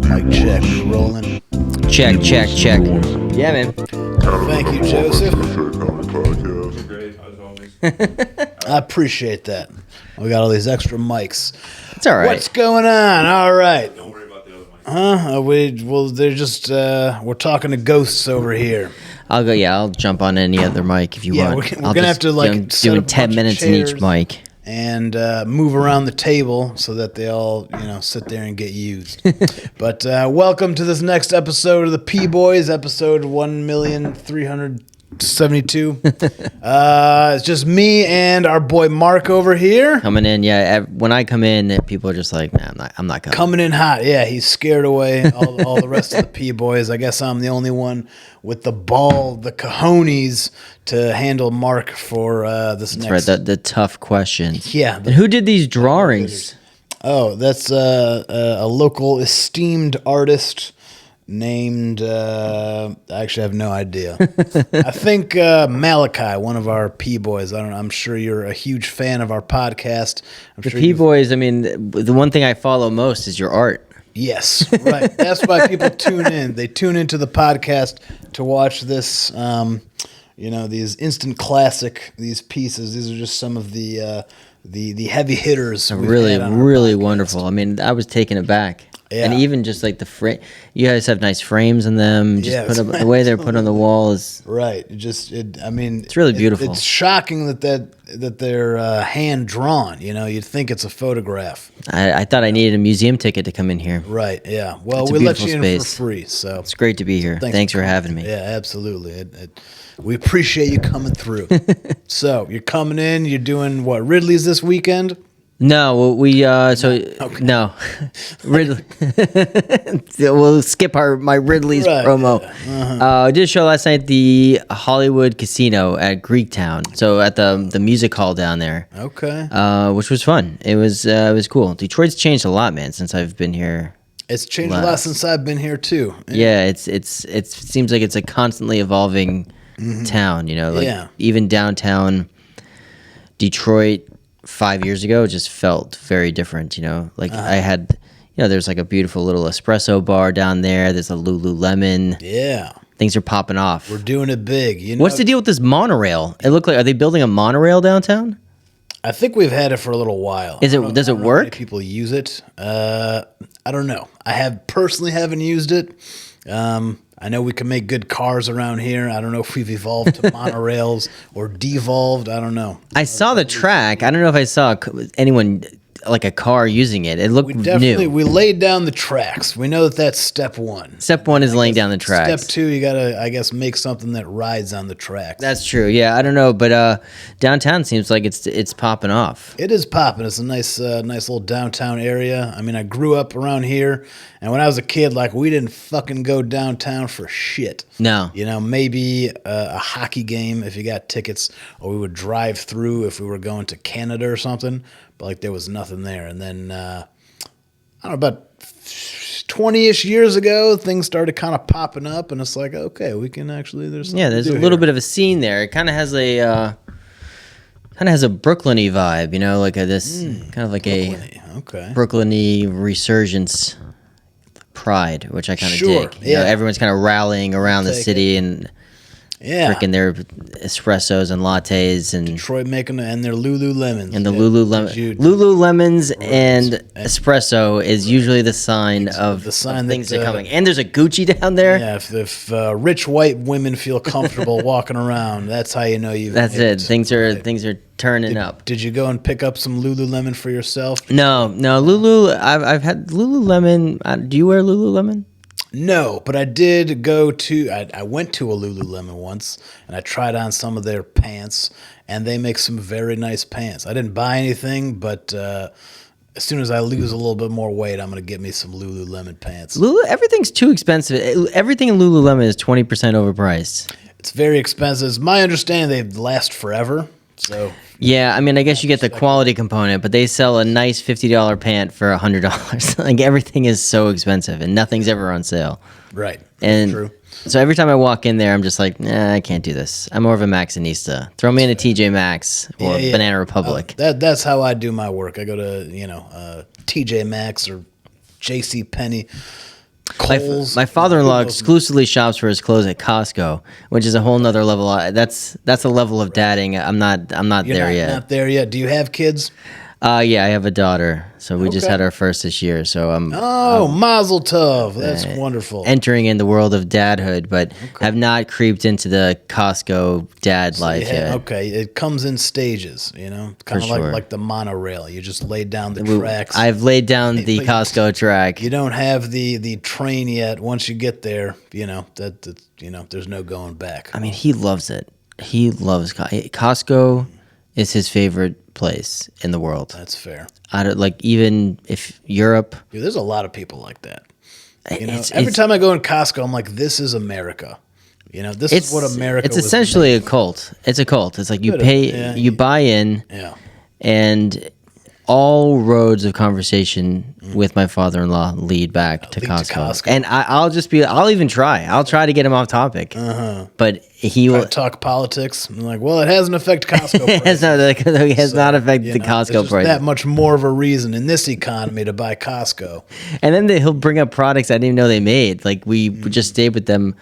Mic check, rolling. Check. Yeah, man. Thank you, Joseph. Great, as always. I appreciate that. We got all these extra mics. It's all right. What's going on? All right. Don't worry about the other mic. They're just, we're talking to ghosts over here. I'll go. Yeah, I'll jump on any other mic if you Yeah, want. we're I'll gonna have to, like, I'm set doing up a 10 bunch of minutes in each chairs. mic. And move around the table so that they all, sit there and get used. But welcome to this next episode of the Boiz, episode 1,372. It's just me and our boy Mark over here. Coming in, yeah. When I come in, people are just like, nah, I'm not coming. Coming in hot. Yeah, he's scared away all the rest of the Boys. I guess I'm the only one with the cojones to handle Mark for this That's next. right, the tough questions. Yeah. And who did these drawings? Oh, that's a local esteemed artist named. I actually have no idea. I think Malachi, one of our Boys. I don't know. I'm sure you're a huge fan of our podcast. The Boys. I mean, the one thing I follow most is your art. Yes, right. That's why people tune in. They tune into the podcast to watch this. These instant classic, these pieces. These are just some of the heavy hitters. Really wonderful. I mean, I was taken aback. Yeah. And even just like the frame, you guys have nice frames in them. The way they're put on the wall is right. It's really beautiful. It's shocking that they're hand drawn. You'd think it's a photograph. I thought I needed a museum ticket to come in here. Right. Yeah. Well, It's a we let you beautiful in space. for free. So It's great to be here. Thanks for having me. Yeah, absolutely. We appreciate you coming through. So you're coming in. You're doing what? Ridley's this weekend. No, no, Ridley. We'll skip my Ridley's promo. I did a show last night at the Hollywood Casino at Greektown. So at the music hall down there. Okay. Which was fun. It was cool. Detroit's changed a lot, man, since I've been here. It's changed a lot since I've been here too. Yeah, it seems like it's a constantly evolving town. Even downtown Detroit 5 years ago just felt very different. I had, there's like a beautiful little espresso bar down there. There's a Lulu Lemon. Yeah. Things are popping off. We're doing it big. What's the deal with this monorail? It looked like, are they building a monorail downtown? I think we've had it for a little while. Does it work? How many people use it. I don't know. I personally haven't used it. I know we can make good cars around here. I don't know if we've evolved to monorails or devolved. I don't know. I saw the track. I don't know if I saw anyone like a car using it. It looked new. We laid down the tracks. We know that's step one. Step one is laying down the tracks. Step two, you gotta, I guess, make something that rides on the tracks. That's true. Yeah, I don't know, but downtown seems like it's popping off. It is popping. It's a nice little downtown area. I mean, I grew up around here, and when I was a kid, we didn't fucking go downtown for shit. No. Maybe a hockey game if you got tickets, or we would drive through if we were going to Canada or something. But there was nothing there. And then I don't know, about 20-ish years ago, things started kind of popping up, and it's like, okay, we can actually. There's a little bit of a scene there. It kind of has a Brooklyn-y vibe, kind of like a Brooklyn-y resurgence, pride, which I kind of dig. Everyone's kind of rallying around the city and drinking their espressos and lattes and Detroit making and their Lulu Lemons. And the Lulu Lemons and espresso is usually the sign of things are coming. And there's a Gucci down there. Yeah, if rich white women feel comfortable walking around, that's how you know you've. That's it. Things are turning up. Did you go and pick up some Lululemon for yourself? No, Lulu. I've had Lululemon. Do you wear Lululemon? No, but I did go to. I went to a Lululemon once, and I tried on some of their pants, and they make some very nice pants. I didn't buy anything, but as soon as I lose a little bit more weight, I'm gonna get me some Lululemon pants. Everything's too expensive. Everything in Lululemon is 20% overpriced. It's very expensive. It's my understanding they last forever. So yeah, I mean, I guess you get the quality component, but they sell a nice $50 pant for $100. Everything is so expensive, and nothing's ever on sale. Right. And true. So every time I walk in there, I'm just like, nah, I can't do this. I'm more of a Maxxinista. Throw me in a TJ Maxx or Banana Republic. That's how I do my work. I go to TJ Maxx or J.C. Penney. Kohl's. My father-in-law exclusively shops for his clothes at Costco, which is a whole nother level. That's a level of dadding. I'm not You're there yet. Not there yet. Do you have kids? Yeah, I have a daughter, so we just Okay. had our first this year. So I'm Mazel tov. That's wonderful. entering in the world of dadhood, but have not creeped into the Costco dad life yet. Okay, it comes in stages, kind of sure. like the monorail. You just lay down the tracks. I've laid down the Costco track. You don't have the train yet. Once you get there, there's no going back. I mean, he loves it. He loves Costco. Is his favorite place in the world. That's fair. Even if Europe. Dude, there's a lot of people like that. Every time I go in Costco, I'm like, this is America. This is what America. It's was essentially made a cult. It's a cult. It's like you buy in, and all roads of conversation with my father-in-law lead back to Costco. And I'll even try. I'll try to get him off topic. But he will talk politics. I'm like, well, it hasn't affected Costco. It has not affected the Costco price. That much more of a reason in this economy to buy Costco. And then he'll bring up products I didn't even know they made. Like we just stayed with them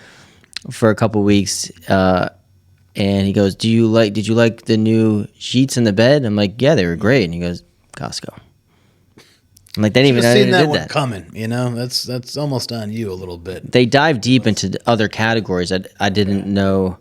for a couple weeks, and he goes, "Did you like the new sheets in the bed?" I'm like, "Yeah, they were great." And he goes, "Costco." I'm like, they didn't even know seen that did one that. coming. That's almost on you a little bit. They dive deep into other categories that I didn't know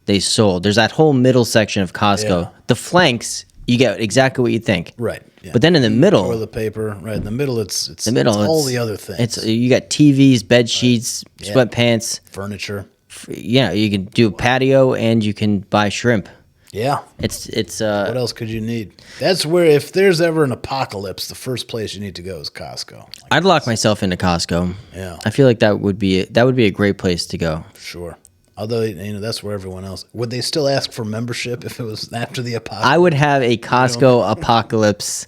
they sold. There's that whole middle section of Costco. Yeah. The flanks, you get exactly what you think. Right. Yeah. But then in the middle, toilet paper. Right in the middle, it's all the other things. You got TVs, bed sheets, sweatpants, furniture. Yeah, you can do a patio and you can buy shrimp. Yeah. It's what else could you need? That's where, if there's ever an apocalypse, the first place you need to go is Costco. I'd lock myself into Costco. Yeah. I feel like that would be a great place to go. Sure. Although, that's where everyone else. Would they still ask for membership if it was after the apocalypse? I would have a Costco apocalypse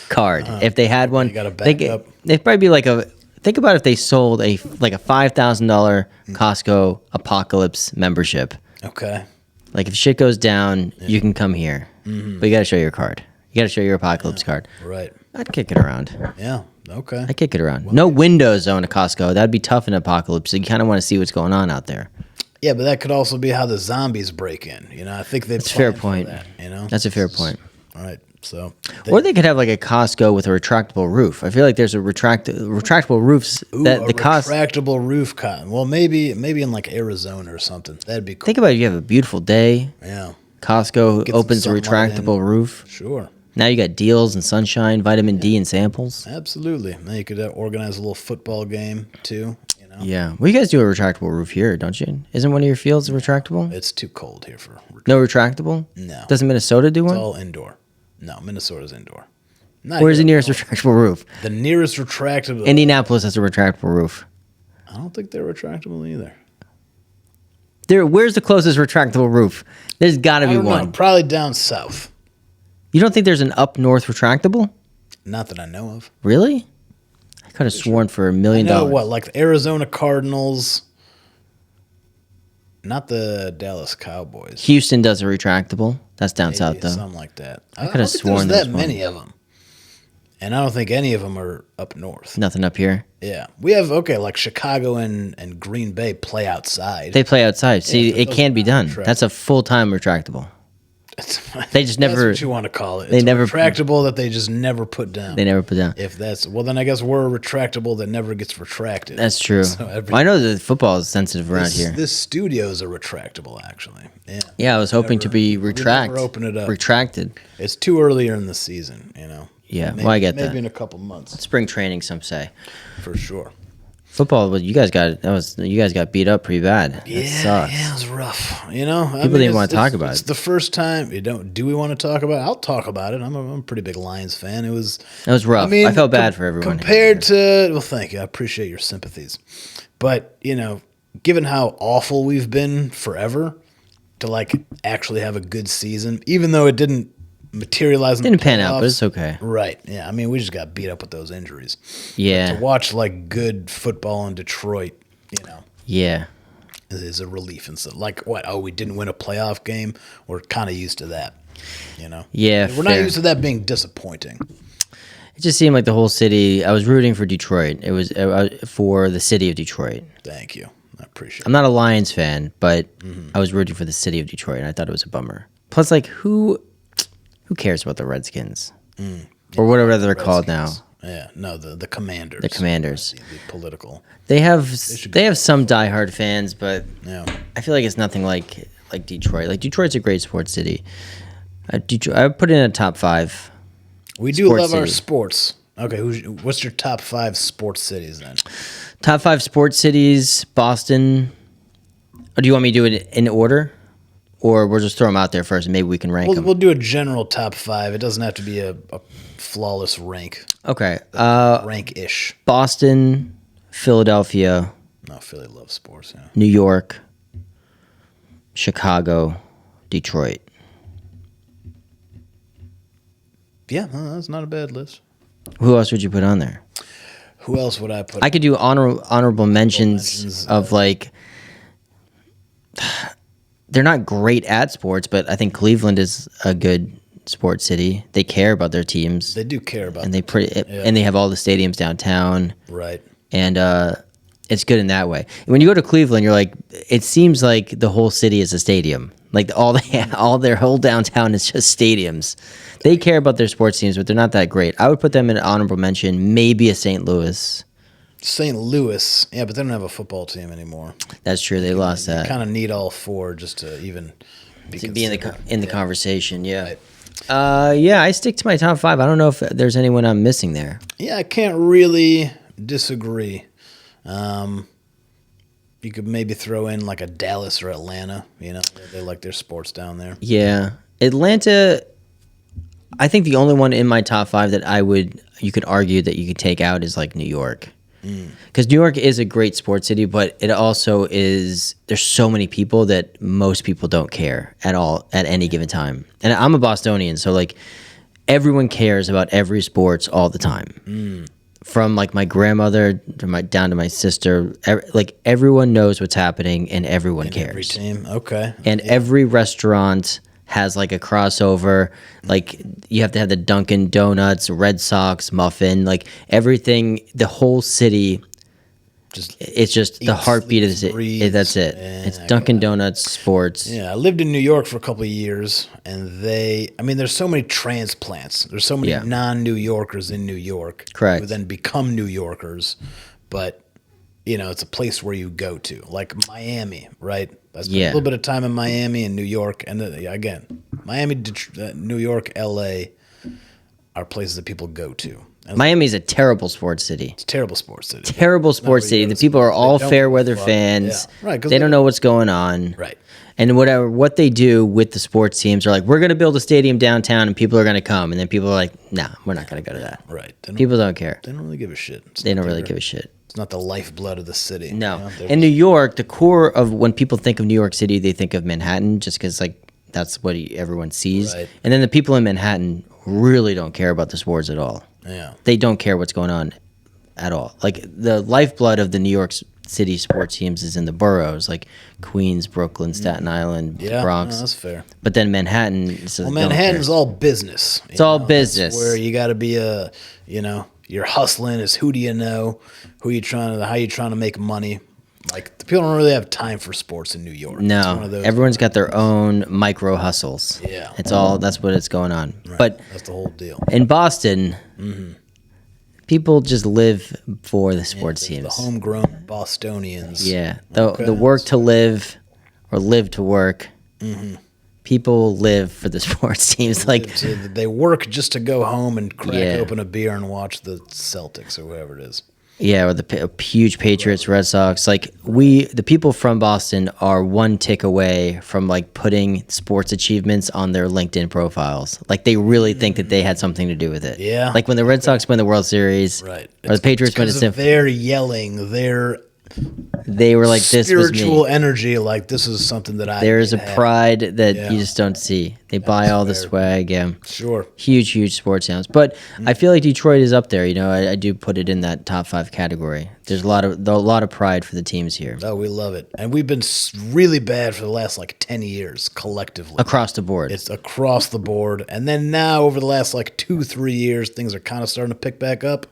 card if they had one. You got to back up. They'd probably be like think about if they sold a $5,000 Costco apocalypse membership. Okay. Like if shit goes down, you can come here, but you got to show your card. You got to show your apocalypse card. Right. I'd kick it around. Yeah. Okay. I'd kick it around. No window zone at Costco. That'd be tough in apocalypse. So you kind of want to see what's going on out there. Yeah, but that could also be how the zombies break in. I think they. That's a fair point. That, That's a fair point. All right. So. Or they could have like a Costco with a retractable roof. I feel like there's a retractable roofs that the cost. Retractable roof cotton. Well, maybe in like Arizona or something. That'd be cool. Think about it, you have a beautiful day. Yeah. Costco Get some opens a sunlight retractable in. roof. Sure. Now you got deals and sunshine, vitamin D and samples. Absolutely. Now you could organize a little football game too. Yeah. Well, you guys do a retractable roof here, don't you? Isn't one of your fields retractable? It's too cold here for. No retractable? No. Doesn't Minnesota do one? It's all indoor. No, Minnesota's indoor. Where's the nearest retractable roof? The nearest retractable. Indianapolis has a retractable roof. I don't think they're retractable either. Where's the closest retractable roof? There's got to be one. Know, probably down south. You don't think there's an up north retractable? Not that I know of. Really? I could have sworn for $1 million. What, like the Arizona Cardinals? Not the Dallas Cowboys. Houston does a retractable. That's down south, though. Something like that. I could have sworn there's there that was many of them. And I don't think any of them are up north. Nothing up here. Yeah. We have, like Chicago and Green Bay play outside. They play outside. See, it can be done. That's a full-time retractable. They just never. That's what you want to call it. They it's never retractable that they just never put down. They never put down. If that's then I guess we're a retractable that never gets retracted. That's true. So I know that football is sensitive around here. This studio is a retractable, actually. Yeah. Yeah, I was hoping to be open it up. retracted. It's too earlier in the season, Yeah, Maybe, well, I get that. Maybe in a couple months. Spring training, some say. For sure. Football, but you guys got beat up pretty bad. Yeah, That sucks. yeah, it was rough. People didn't want to talk about It's it. the first time. Do we want to talk about it? I'll talk about it. I'm a pretty big Lions fan. It was rough. I felt bad for everyone. Compared to, well, thank you. I appreciate your sympathies. But, given how awful we've been forever, to actually have a good season, even though it didn't materialize in the Didn't pan out, but playoffs. it's okay. Right. Yeah. I mean, we just got beat up with those injuries. Yeah. To watch good football in Detroit, Yeah. is a relief instead. What? Oh, we didn't win a playoff game. We're kind of used to that. Yeah, we're not fair. used to that being disappointing. It just seemed like the whole city. I was rooting for Detroit. It was for the city of Detroit. Thank you. I appreciate I'm not a Lions fan, but I was rooting for the city of Detroit, and I thought it was a bummer. Plus, like, who cares about the Redskins? Or whatever they're called now. Yeah, no, the Commanders. The Commanders. The political. They have some diehard fans, but Yeah. I feel like it's nothing like Detroit. Like, Detroit's a great sports city. Detroit, I would put it in a top 5. We do Sports love our city. sports. Okay, what's your top 5 sports cities then? Top 5 sports cities: Boston. Or do you want me to do it in order, or we'll just throw them out there first, and maybe we can rank them? We'll do a general top 5. It doesn't have to be a flawless rank. Okay. Rank-ish. Boston, Philadelphia, No, Philly loves sports. Yeah. New York, Chicago, Detroit. Yeah, that's not a bad list. Who else would you put on there? Who else would I put? I could do honorable mentions of like. They're not great at sports, but I think Cleveland is a good sports city. They care about their teams. They do care about and them. and they have all the stadiums downtown. Right. And it's good in that way. When you go to Cleveland, you're like, it seems like the whole city is a stadium. Like all their whole downtown is just stadiums. They care about their sports teams, but they're not that great. I would put them in an honorable mention, maybe a St. Louis. St. Louis, yeah, but they don't have a football team anymore. That's true. They lost that. You kind of need all 4 just to even be in the conversation. Yeah. Right. Yeah, I stick to my top 5. I don't know if there's anyone I'm missing there. Yeah, I can't really disagree. You could maybe throw in like a Dallas or Atlanta. You know, they like their sports down there. Yeah, Atlanta. I think the only one in my top 5 that you could argue that you could take out is like New York. Because New York is a great sports city, but it also is, there's so many people that most people don't care at all at any given time. And I'm a Bostonian, so like everyone cares about every sports all the time. From like my grandmother down to my sister, like everyone knows what's happening and everyone cares. Every team, okay. And every restaurant has like a crossover. Like you have to have the Dunkin' Donuts, Red Sox, muffin, like everything. The whole city, it's just the heartbeat of the city. That's it. Yeah, it's Dunkin' Donuts, sports. Yeah, I lived in New York for a couple of years, and there's so many transplants. There's so many non-New Yorkers in New York. Correct. Who then become New Yorkers, but it's a place where you go to, like Miami, right? I spent a little bit of time in Miami and New York, and again, Miami, New York, L.A. are places that people go to. Miami's a terrible sports city. It's a terrible sports city. Terrible sports city. The people are all fair weather fans. Yeah. Right, they don't know what's going on. Right. And what they do with the sports teams are like, we're going to build a stadium downtown and people are going to come. And then people are like, nah, we're not going to go to that. Right. People don't care. They don't really give a shit. They don't really give a shit. It's not the lifeblood of the city. No. In New York, the core of when people think of New York City, they think of Manhattan just because like that's what everyone sees. Right. And then the people in Manhattan really don't care about the sports at all. Yeah. They don't care what's going on at all. Like the lifeblood of the New York City sports teams is in the boroughs, like Queens, Brooklyn, Staten Island, Bronx. No, that's fair. But then Manhattan. Manhattan's all business. It's all business. That's where you got to be you're hustling. Is who do you know? How you trying to make money? Like the people don't really have time for sports in New York. No, everyone's got their own micro hustles. Yeah, that's what it's going on. Right. But that's the whole deal. In Boston, people just live for the sports teams. The homegrown Bostonians. Yeah, the work to live or live to work. People live for the sports teams. They work just to go home and crack open a beer and watch the Celtics or whoever it is. Yeah, or the huge Patriots, Red Sox. Like the people from Boston are one tick away from like putting sports achievements on their LinkedIn profiles. Like they really think that they had something to do with it. Yeah. Like when the Red Sox win the World Series, right? Or the Patriots win they're yelling. they were like, this was spiritual me. energy. Like this is something that I. There's a made happen. pride that Yeah. you just don't see. They buy all the fair. swag. Yeah. Sure. Huge sports towns. But I feel like Detroit is up there. You know, I do put it in that top 5 category. There's a lot of pride for the teams here Oh, we love it, and we've been really bad for the last like 10 years collectively. across the board. It's across the board, and then now over the last like 2-3 years, things are kind of starting to pick back up.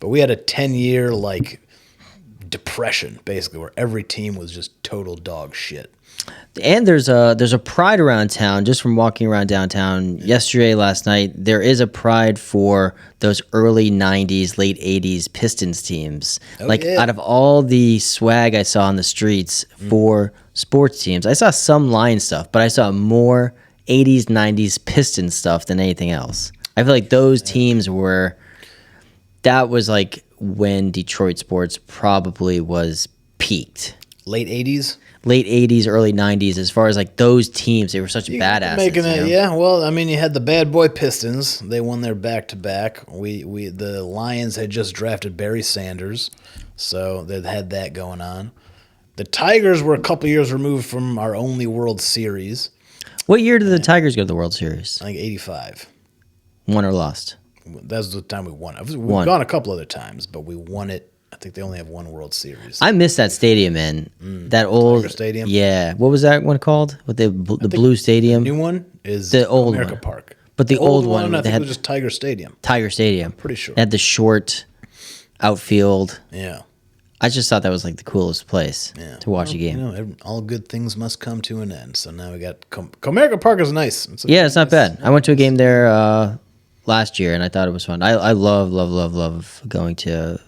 But we had a 10-year like depression basically, where every team was just total dog shit. And there's a pride around town just from walking around downtown yesterday, last night. There is a pride for those early 90s, late 80s Pistons teams. Out of all the swag I saw on the streets for sports teams, I saw some Lion stuff, but I saw more 80s, 90s Pistons stuff than anything else. I feel like those teams that was like when Detroit sports probably was peaked. Late 80s. Late 80s, early 90s, as far as like those teams, they were such badasses. Making it, you know? yeah. Well, I mean, you had the bad boy Pistons. They won their back-to-back. The Lions had just drafted Barry Sanders, so they had that going on. The Tigers were a couple years removed from our only World Series. What year did the Tigers go to the World Series? I think 85. Won or lost? That was the time we won. We've Won. gone a couple other times, but we won it. I think they only have one World Series. I miss that stadium, man. That old Tiger Stadium? Yeah. What was that one called? With the blue stadium? New one is The old America one. Park. But the old one, I they think had it was just Tiger Stadium. Tiger Stadium. Pretty sure. They had the short outfield. Yeah. I just thought that was like the coolest place to watch a game. You know, all good things must come to an end. So now we got America Park is nice. It's Not bad. I went to a game there last year, and I thought it was fun. I love going to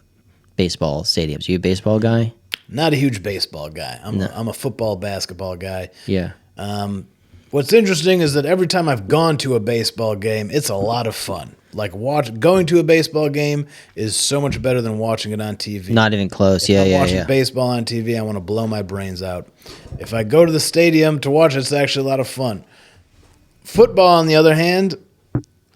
baseball stadiums. You a baseball guy? Not a huge baseball guy. I'm a football, basketball guy. Yeah. What's interesting is that every time I've gone to a baseball game, it's a lot of fun. Like going to a baseball game is so much better than watching it on TV. Not even close. If I'm Yeah. watching baseball on TV, I want to blow my brains out. If I go to the stadium to watch it, it's actually a lot of fun. Football, on the other hand,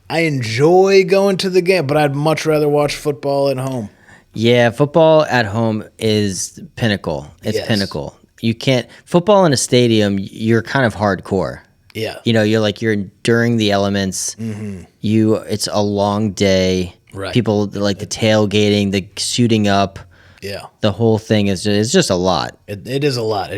I enjoy going to the game, but I'd much rather watch football at home. Yeah, football at home is pinnacle. It's pinnacle. You can't football in a stadium. You're kind of hardcore. Yeah, You know, you're enduring the elements. It's a long day. Right. People like the tailgating, the suiting up. yeah. The whole thing is just a lot. It is a lot.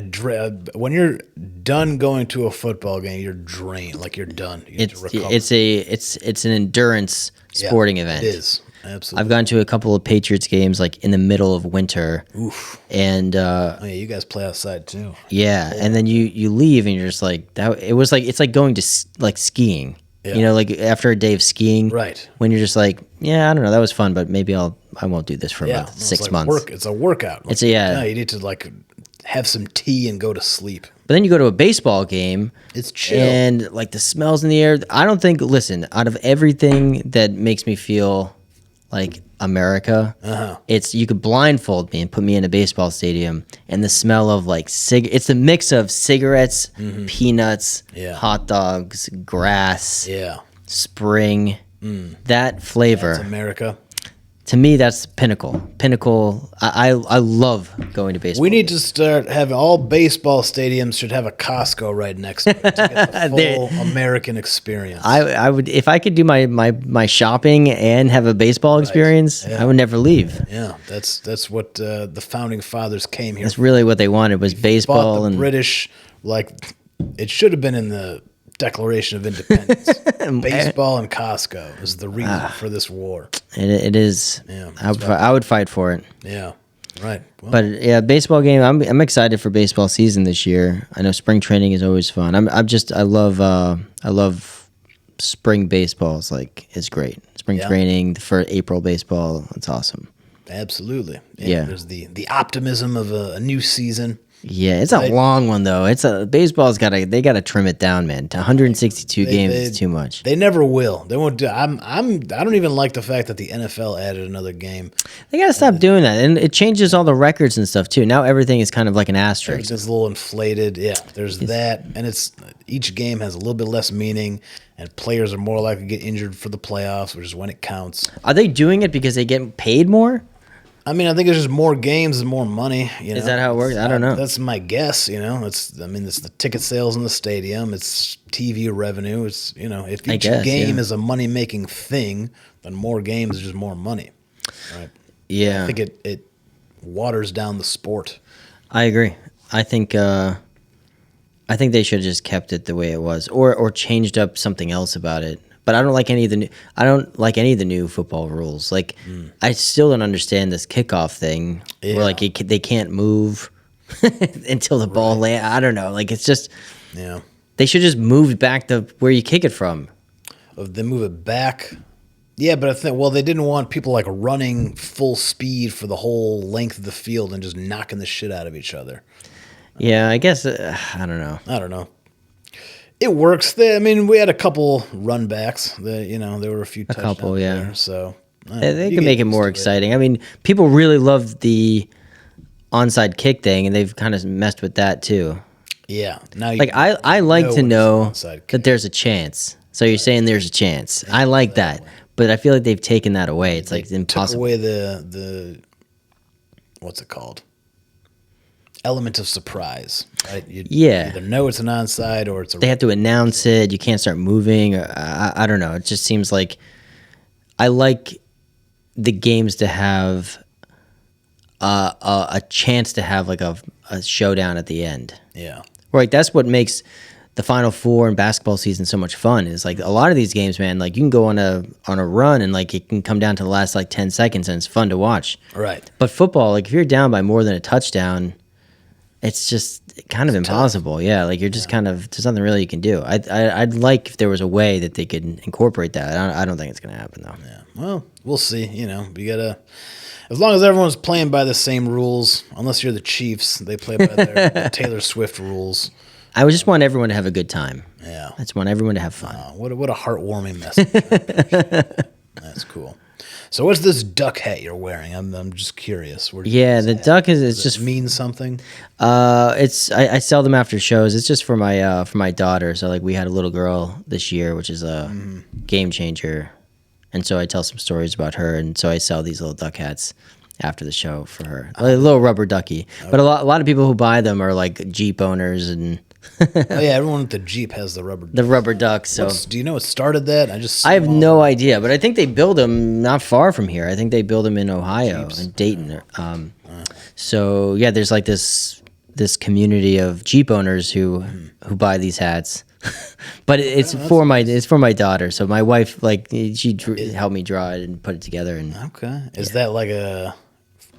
When you're done going to a football game, you're drained. Like you're done. You need to recover. It's an endurance sporting event. It is. Absolutely. I've gone to a couple of Patriots games like in the middle of winter. Oof. And Oh yeah, you guys play outside too. yeah, and then you leave and you're just like that. It's like going to like skiing. Yeah. You know, like after a day of skiing, Right. When you're just like, yeah, I don't know, that was fun, but maybe I won't do this for Yeah, about it's 6 like months. It's a workout. It's yeah. No, you need to like have some tea and go to sleep. But then you go to a baseball game. It's chill. And like the smells in the air. I don't think. Listen, out of everything that makes me feel like America, it's you could blindfold me and put me in a baseball stadium, and the smell of like it's a mix of cigarettes, peanuts, Yeah. hot dogs, grass, Yeah, spring. That flavor. it's America. To me, that's pinnacle. Pinnacle. I love going to baseball. We need to start having all baseball stadiums should have a Costco right next to it to get the full American experience. I would if I could do my shopping and have a baseball experience. Yeah. I would never leave. Yeah, that's what the founding fathers came here. That's really what they wanted was Bought baseball the and British like it should have been in the Declaration of Independence. Baseball and Costco is the reason for this war. it is. Yeah, I would fight for it. Yeah, right. Well, But yeah, baseball game. I'm excited for baseball season this year. I know spring training is always fun. I love spring baseball. It's great. Spring training for April baseball. It's awesome. absolutely. Yeah. There's the optimism of a new season. Yeah, it's a long one though. Baseball's they gotta trim it down, man. To 162 games is too much. They never will. They won't do. I don't even like the fact that the NFL added another game. They gotta stop doing that, and it changes all the records and stuff too. Now everything is kind of like an It's asterisk. just a little inflated. Yeah, there's that, and each game has a little bit less meaning, and players are more likely to get injured for the playoffs, which is when it counts. Are they doing it because they get paid more? I mean, I think it's just more games and more money. Is that how it works? I don't know. That's my guess. It's the ticket sales in the stadium. It's TV revenue. It's if each game is a money making thing, then more games is just more money, right? Yeah, I think it waters down the sport. I agree. I think they should have just kept it the way it was, or changed up something else about it. But I don't like any of the new football rules. Like, I still don't understand this kickoff thing where like they can't move until the ball lands. I don't know. Like, it's just they should just move back to where you kick it from. They move it back. Yeah, but I think they didn't want people like running full speed for the whole length of the field and just knocking the shit out of each other. Yeah, I guess I don't know. It works. We had a couple run backs. There were a few touchdowns there, so they can make it more exciting. I mean, people really love the onside kick thing, and they've kind of messed with that too. Yeah. Now, I like to know that there's a chance. So you're saying there's a chance. I like that, but I feel like they've taken that away. It's like impossible. Took away the what's it called? Element of surprise, right? You either know it's an onside or it's a... They have to announce it. You can't start moving. I don't know. It just seems like I like the games to have a chance to have like a showdown at the end. Yeah. Right. That's what makes the Final Four and basketball season so much fun. Is like a lot of these games, man, like you can go on a run and like it can come down to the last like 10 seconds and it's fun to watch. Right. But football, like if you're down by more than a touchdown, it's just kind of impossible. Tough. Yeah, like you're just kind of, there's nothing really you can do. I'd like if there was a way that they could incorporate that. I don't think it's going to happen though. Yeah. Well, we'll see. You gotta, as long as everyone's playing by the same rules, unless you're the Chiefs, they play by their Taylor Swift rules. I would just want everyone to have a good time. Yeah. I just want everyone to have fun. What a heartwarming message. That's cool. So what's this duck hat you're wearing? I'm just curious. The duck is just mean something. I sell them after shows. It's just for my daughter. So like we had a little girl this year, which is a game changer, and so I tell some stories about her, and so I sell these little duck hats after the show for her, a little rubber ducky. Okay. But a lot of people who buy them are like Jeep owners and. Everyone with the Jeep has the rubber duck. So do you know what started that? I have no idea, but I think they build them not far from here. I think they build them in Ohio, in Dayton. So yeah, there's like this community of Jeep owners who buy these hats. But it's for my daughter. So my wife, like, she helped me draw it and put it together. And okay, is that like a?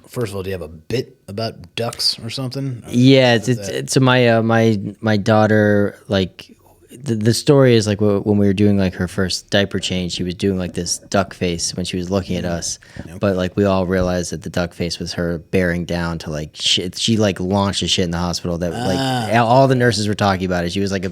First of all, do you have a bit about ducks or something? Yeah, it's my daughter, like the story is like when we were doing like her first diaper change, she was doing like this duck face when she was looking at us. Okay. But like we all realized that the duck face was her bearing down to like shit. She like launched a shit in the hospital that like all the nurses were talking about it. She was like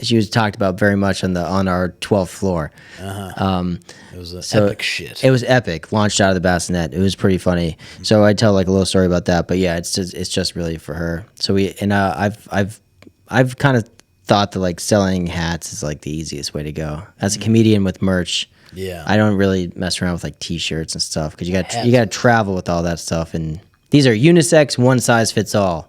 she was talked about very much on our 12th floor. It was epic shit. It was epic. Launched out of the bassinet. It was pretty funny. So I tell like a little story about that. But yeah, it's just really for her. So I've kind of thought that like selling hats is like the easiest way to go. As a comedian with merch, I don't really mess around with like t-shirts and stuff because you got to travel with all that stuff, and these are unisex, one size fits all.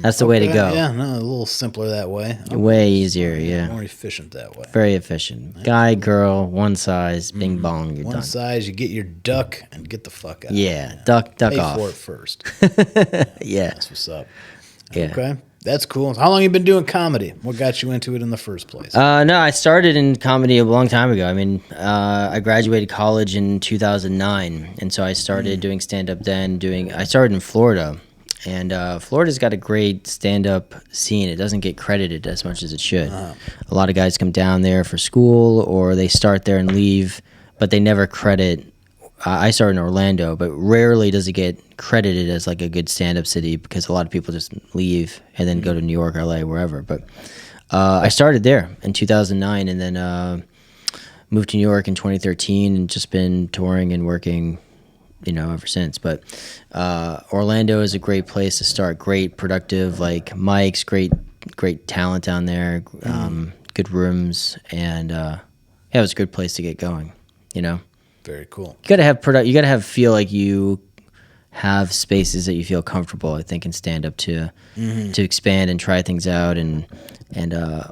That's the way to go. Yeah, no, a little simpler that way. Way easier, yeah. More efficient that way. Very efficient. Nice. Guy, girl, one size, bing bong, you're done. One size, you get your duck and get the fuck out. Yeah, duck Pay off. Pay for it first. Yeah. That's what's up. Yeah. Okay. That's cool. How long have you been doing comedy? What got you into it in the first place? No, I started in comedy a long time ago. I mean, I graduated college in 2009, and so I started doing stand-up then. I started in Florida, and Florida's got a great stand-up scene. It doesn't get credited as much as it should. A lot of guys come down there for school, or they start there and leave, but they never credit. I started in Orlando, but rarely does it get credited as like a good stand-up city because a lot of people just leave and then go to New York, LA, wherever. But I started there in 2009 and then moved to New York in 2013 and just been touring and working, ever since. But Orlando is a great place to start. Great productive, like mics, great talent down there, good rooms, and it was a good place to get going, Very cool. You gotta have feel like you have spaces that you feel comfortable, I think, in stand-up to expand and try things out, and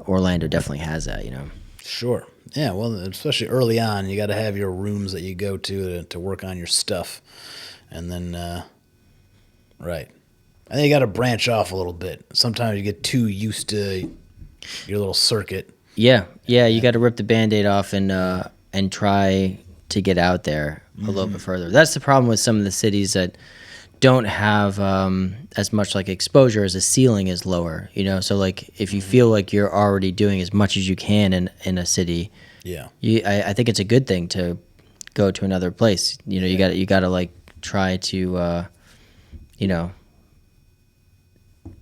Orlando definitely has that, you know. Sure. Yeah, well, especially early on, you got to have your rooms that you go to work on your stuff. And then, right. I think you got to branch off a little bit. Sometimes you get too used to your little circuit. Yeah, you got to rip the Band-Aid off and try to get out there a little bit further. That's the problem with some of the cities that don't have as much like exposure, as the ceiling is lower, you know. So like if you feel like you're already doing as much as you can in a city, I think it's a good thing to go to another place. You know, you got to like try to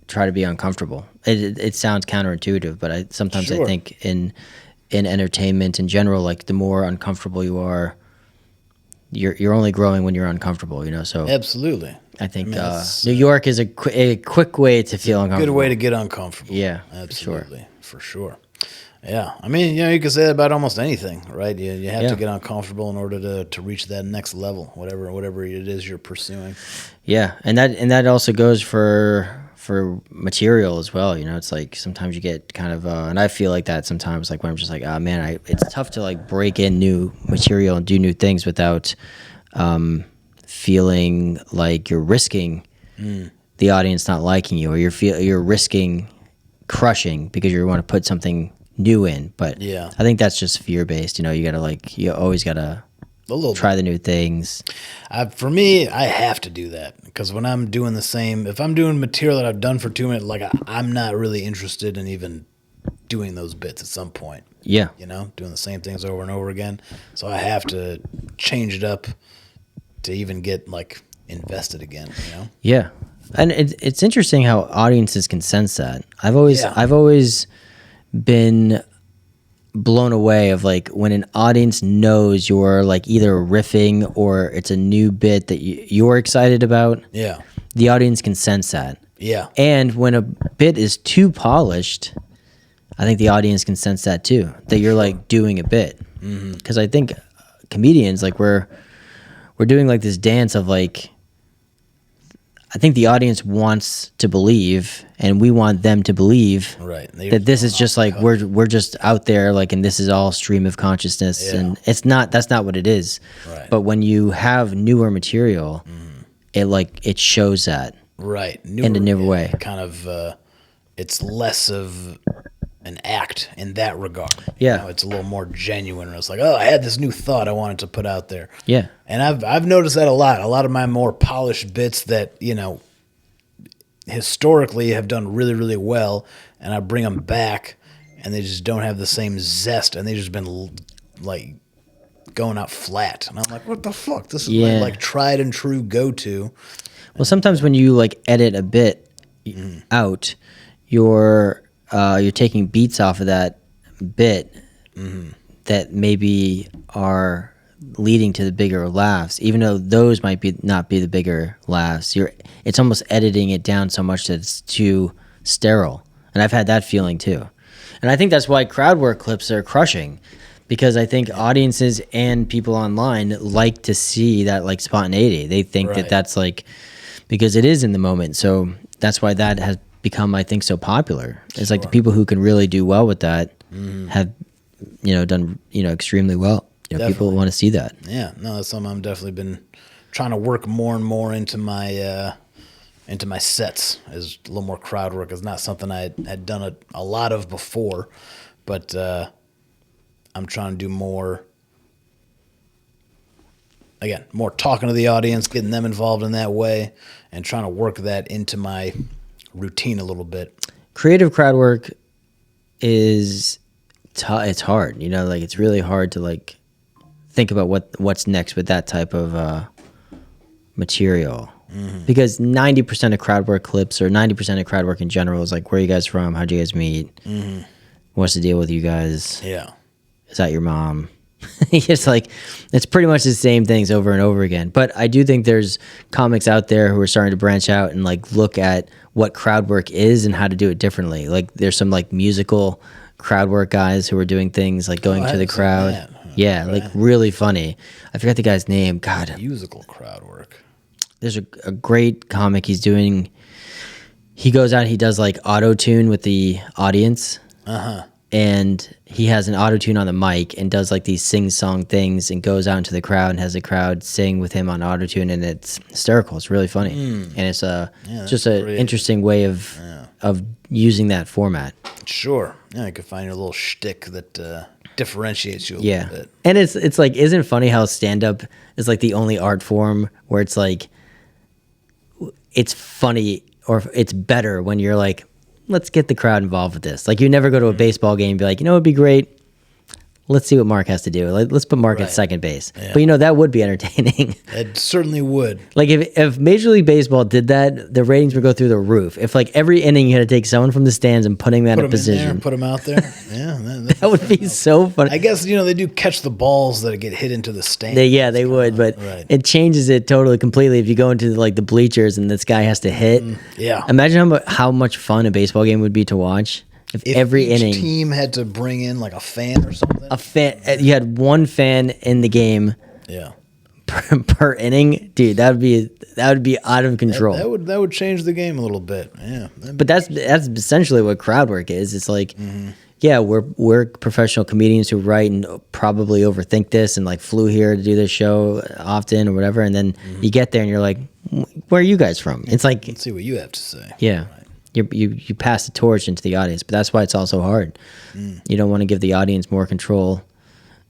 try to be uncomfortable. It sounds counterintuitive, but I think in entertainment in general, like the more uncomfortable you are, you're only growing when you're uncomfortable, you know. So absolutely, I think New York is a quick way to feel uncomfortable. Good way to get uncomfortable. Yeah, absolutely, for sure. Yeah, I mean, you know, you can say that about almost anything, right? You have to get uncomfortable in order to reach that next level, whatever it is you're pursuing. Yeah, and that also goes for material as well. You know, it's like sometimes you get kind of, and I feel like that sometimes, like when I'm just like, oh man, it's tough to like break in new material and do new things without feeling like you're risking the audience not liking you, or you're risking crushing because you want to put something new in. But I think that's just fear based. You know, you always gotta try the new things. For me, I have to do that because when I'm doing the same, if I'm doing material that I've done for 2 minutes, like I'm not really interested in even doing those bits at some point. Yeah, you know, doing the same things over and over again. So I have to change it up to even get like invested again. You know. Yeah, and it's interesting how audiences can sense that. I've always been blown away of like when an audience knows you're like either riffing or it's a new bit that you're excited about. Yeah, the audience can sense that. Yeah, and when a bit is too polished, I think the audience can sense that too, that you're like doing a bit. Because I think comedians, like we're doing like this dance of like, I think the audience wants to believe, and we want them to believe that this is just like we're just out there, like, and this is all stream of consciousness, and it's not. That's not what it is. Right. But when you have newer material, it shows that in a newer way. Kind of, it's less of an act in that regard. Yeah, you know, it's a little more genuine. It's like, oh, I had this new thought I wanted to put out there. Yeah, and I've noticed that a lot. A lot of my more polished bits that, you know, historically have done really, really well, and I bring them back, and they just don't have the same zest, and they've just been like going out flat. And I'm like, what the fuck? This is my like tried and true go-to. Well, sometimes when you like edit a bit out, you're taking beats off of that bit that maybe are leading to the bigger laughs, even though those might not be the bigger laughs. It's almost editing it down so much that it's too sterile. And I've had that feeling too. And I think that's why Crowdwork clips are crushing, because I think audiences and people online like to see that like spontaneity. They think that that's like, because it is in the moment. So that's why that has become, I think, so popular. It's like the people who can really do well with that have, you know, done, you know, extremely well. You know, people want to see that. Yeah, no, that's something I've definitely been trying to work more and more into my sets. Is a little more crowd work. It's not something I had done a lot of before, but I'm trying to do more. Again, more talking to the audience, getting them involved in that way, and trying to work that into my routine a little bit. Creative crowd work is it's hard, you know, like it's really hard to like think about what's next with that type of material, because 90% of crowd work clips, or 90% of crowd work in general, is like, where are you guys from, how'd you guys meet, what's the deal with you guys, is that your mom? It's like, it's pretty much the same things over and over again. But I do think there's comics out there who are starting to branch out and like look at what crowd work is and how to do it differently. Like there's some like musical crowd work guys who are doing things like going to the crowd. Yeah, like really funny. I forgot the guy's name. God. Musical crowd work. there's a great comic he goes out, he does like auto tune with the audience. And he has an auto tune on the mic and does like these sing song things and goes out into the crowd and has the crowd sing with him on auto tune, and it's hysterical. It's really funny. And it's just an interesting way of using that format. Sure. Yeah, you can find your little shtick that differentiates you a little bit. And it's like, isn't it funny how stand up is like the only art form where it's like, it's funny or it's better when you're like, let's get the crowd involved with this. Like, you never go to a baseball game and be like, it'd be great. Let's see what Mark has to do. Like, let's put Mark at second base. Yeah. But that would be entertaining. It certainly would. Like, if Major League Baseball did that, the ratings would go through the roof. If like every inning you had to take someone from the stands and putting them in a position, put them out there. Yeah, that would be so funny. I guess they do catch the balls that get hit into the stands. They would, but it changes it totally completely if you go into like the bleachers and this guy has to hit. Yeah, imagine how much fun a baseball game would be to watch. If every inning team had to bring in like a fan or something. You had one fan in the game. Yeah. Per inning, dude, that would be out of control. That would change the game a little bit. Yeah. But that's essentially what Crowdwork is. It's like, we're professional comedians who write and probably overthink this and like flew here to do this show often or whatever, and then you get there and you're like, where are you guys from? It's like, let's see what you have to say. Yeah. Right. You pass the torch into the audience, but that's why it's also hard. You don't want to give the audience more control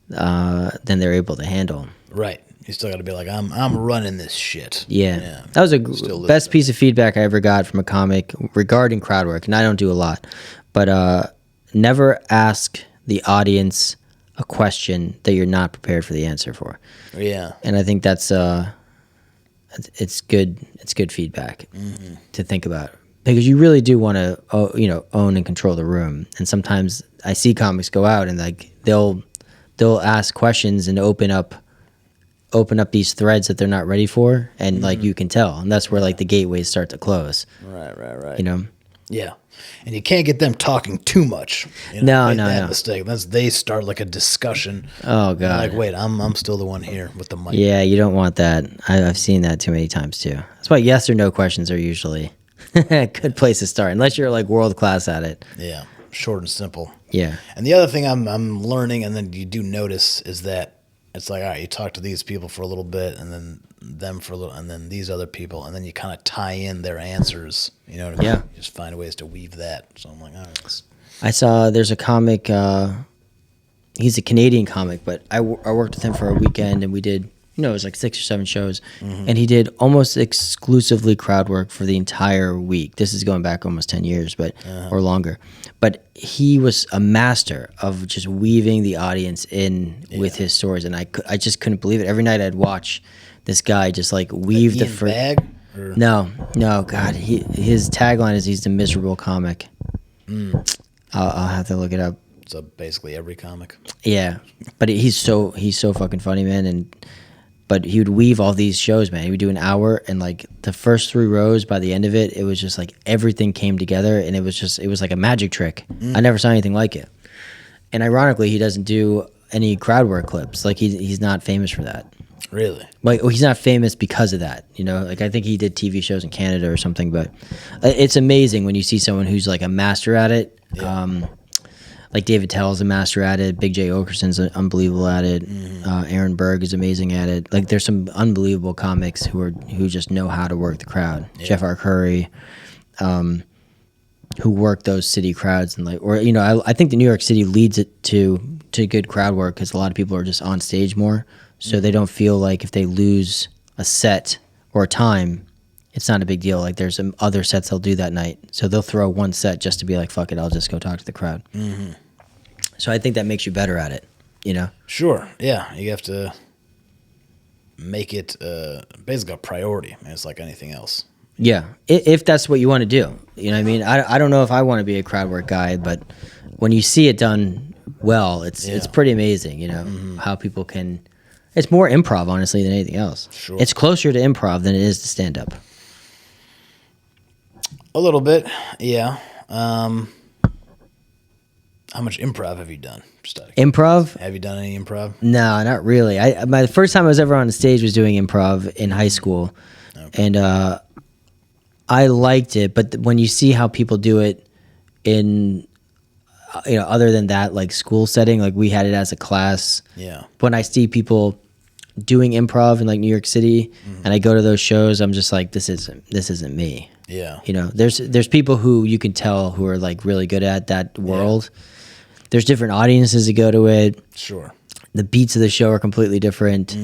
than they're able to handle. Right. You still got to be like, I'm running this shit. Yeah. That was the best piece of feedback I ever got from a comic regarding Crowdwork, and I don't do a lot, but never ask the audience a question that you're not prepared for the answer for. Yeah. And I think that's it's good feedback to think about. Because you really do want to, own and control the room. And sometimes I see comics go out and like they'll ask questions and open up these threads that they're not ready for, and like you can tell, and that's where like the gateways start to close. Right. Yeah, and you can't get them talking too much. No. Mistake. They start like a discussion. Oh god. Like, wait, I'm still the one here with the mic. Yeah, you don't want that. I've seen that too many times too. That's why yes or no questions are usually a good place to start, unless you're like world class at it. Yeah, short and simple. Yeah. And the other thing I'm learning, and then you do notice, is that it's like, all right, you talk to these people for a little bit, and then them for a little, and then these other people, and then you kind of tie in their answers. You know what I mean? Yeah. You just find ways to weave that. So I'm like, all right. I saw there's a comic. He's a Canadian comic, but I worked with him for a weekend, and we did. It was like 6 or 7 shows, and he did almost exclusively crowd work for the entire week. This is going back almost 10 years, or longer. But he was a master of just weaving the audience in with his stories, and I just couldn't believe it. Every night I'd watch this guy just like weave the first. No, God, his tagline is he's the miserable comic. I'll have to look it up. So basically every comic. Yeah, but he's so fucking funny, man, But he would weave all these shows, man. He would do an hour, and like the first 3 rows, by the end of it, it was just like everything came together, and it was like a magic trick. I never saw anything like it. And ironically, he doesn't do any crowd work clips. Like he's not famous for that. Really? Like he's not famous because of that. Like I think he did TV shows in Canada or something. But it's amazing when you see someone who's like a master at it. Yeah. Like David Tell's a master at it. Big J. Okerson's unbelievable at it. Aaron Berg is amazing at it. Like there's some unbelievable comics who just know how to work the crowd. Yeah. Jeff R. Curry, who work those city crowds, and I think the New York City leads it to good crowd work because a lot of people are just on stage more, so they don't feel like if they lose a set or a time, it's not a big deal. Like there's some other sets they'll do that night. So they'll throw one set just to be like, fuck it, I'll just go talk to the crowd. So I think that makes you better at it, Sure. Yeah. You have to make it basically a priority. I mean, it's like anything else. Yeah. If that's what you want to do. You know what I mean? I don't know if I want to be a crowd work guy, but when you see it done well, it's pretty amazing, how people can... It's more improv, honestly, than anything else. Sure. It's closer to improv than it is to stand-up. A little bit, yeah. How much improv have you done? Improv? Have you done any improv? No, not really. My first time I was ever on a stage was doing improv in high school, and I liked it. But when you see how people do it in, other than that, like school setting, like we had it as a class. Yeah. When I see people doing improv in like New York City, and I go to those shows, I'm just like, this isn't me. Yeah. There's people who you can tell who are like really good at that world. Yeah. There's different audiences that go to it. Sure. The beats of the show are completely different.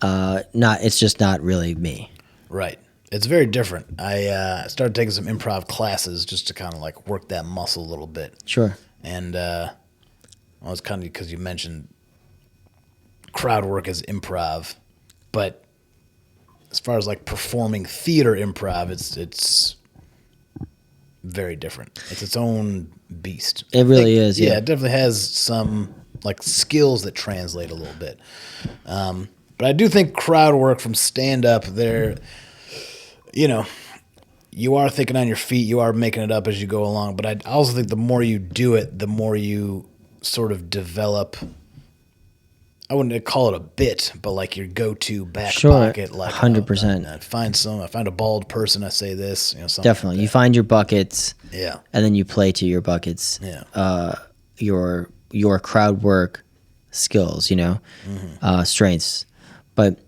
It's just not really me. Right. It's very different. I started taking some improv classes just to kind of like work that muscle a little bit. Sure. And it's kind of because you mentioned Crowdwork as improv, but as far as like performing theater improv, it's very different. It's its own beast. It really is. Yeah, it definitely has some like skills that translate a little bit. But I do think crowd work from stand up there, you are thinking on your feet, you are making it up as you go along. But I also think the more you do it, the more you sort of develop. I wouldn't call it a bit, but like your go-to back pocket, like 100%. I find a bald person, I say this, something. Definitely, like you find your buckets, yeah, and then you play to your buckets. Yeah, your crowd work skills, strengths. But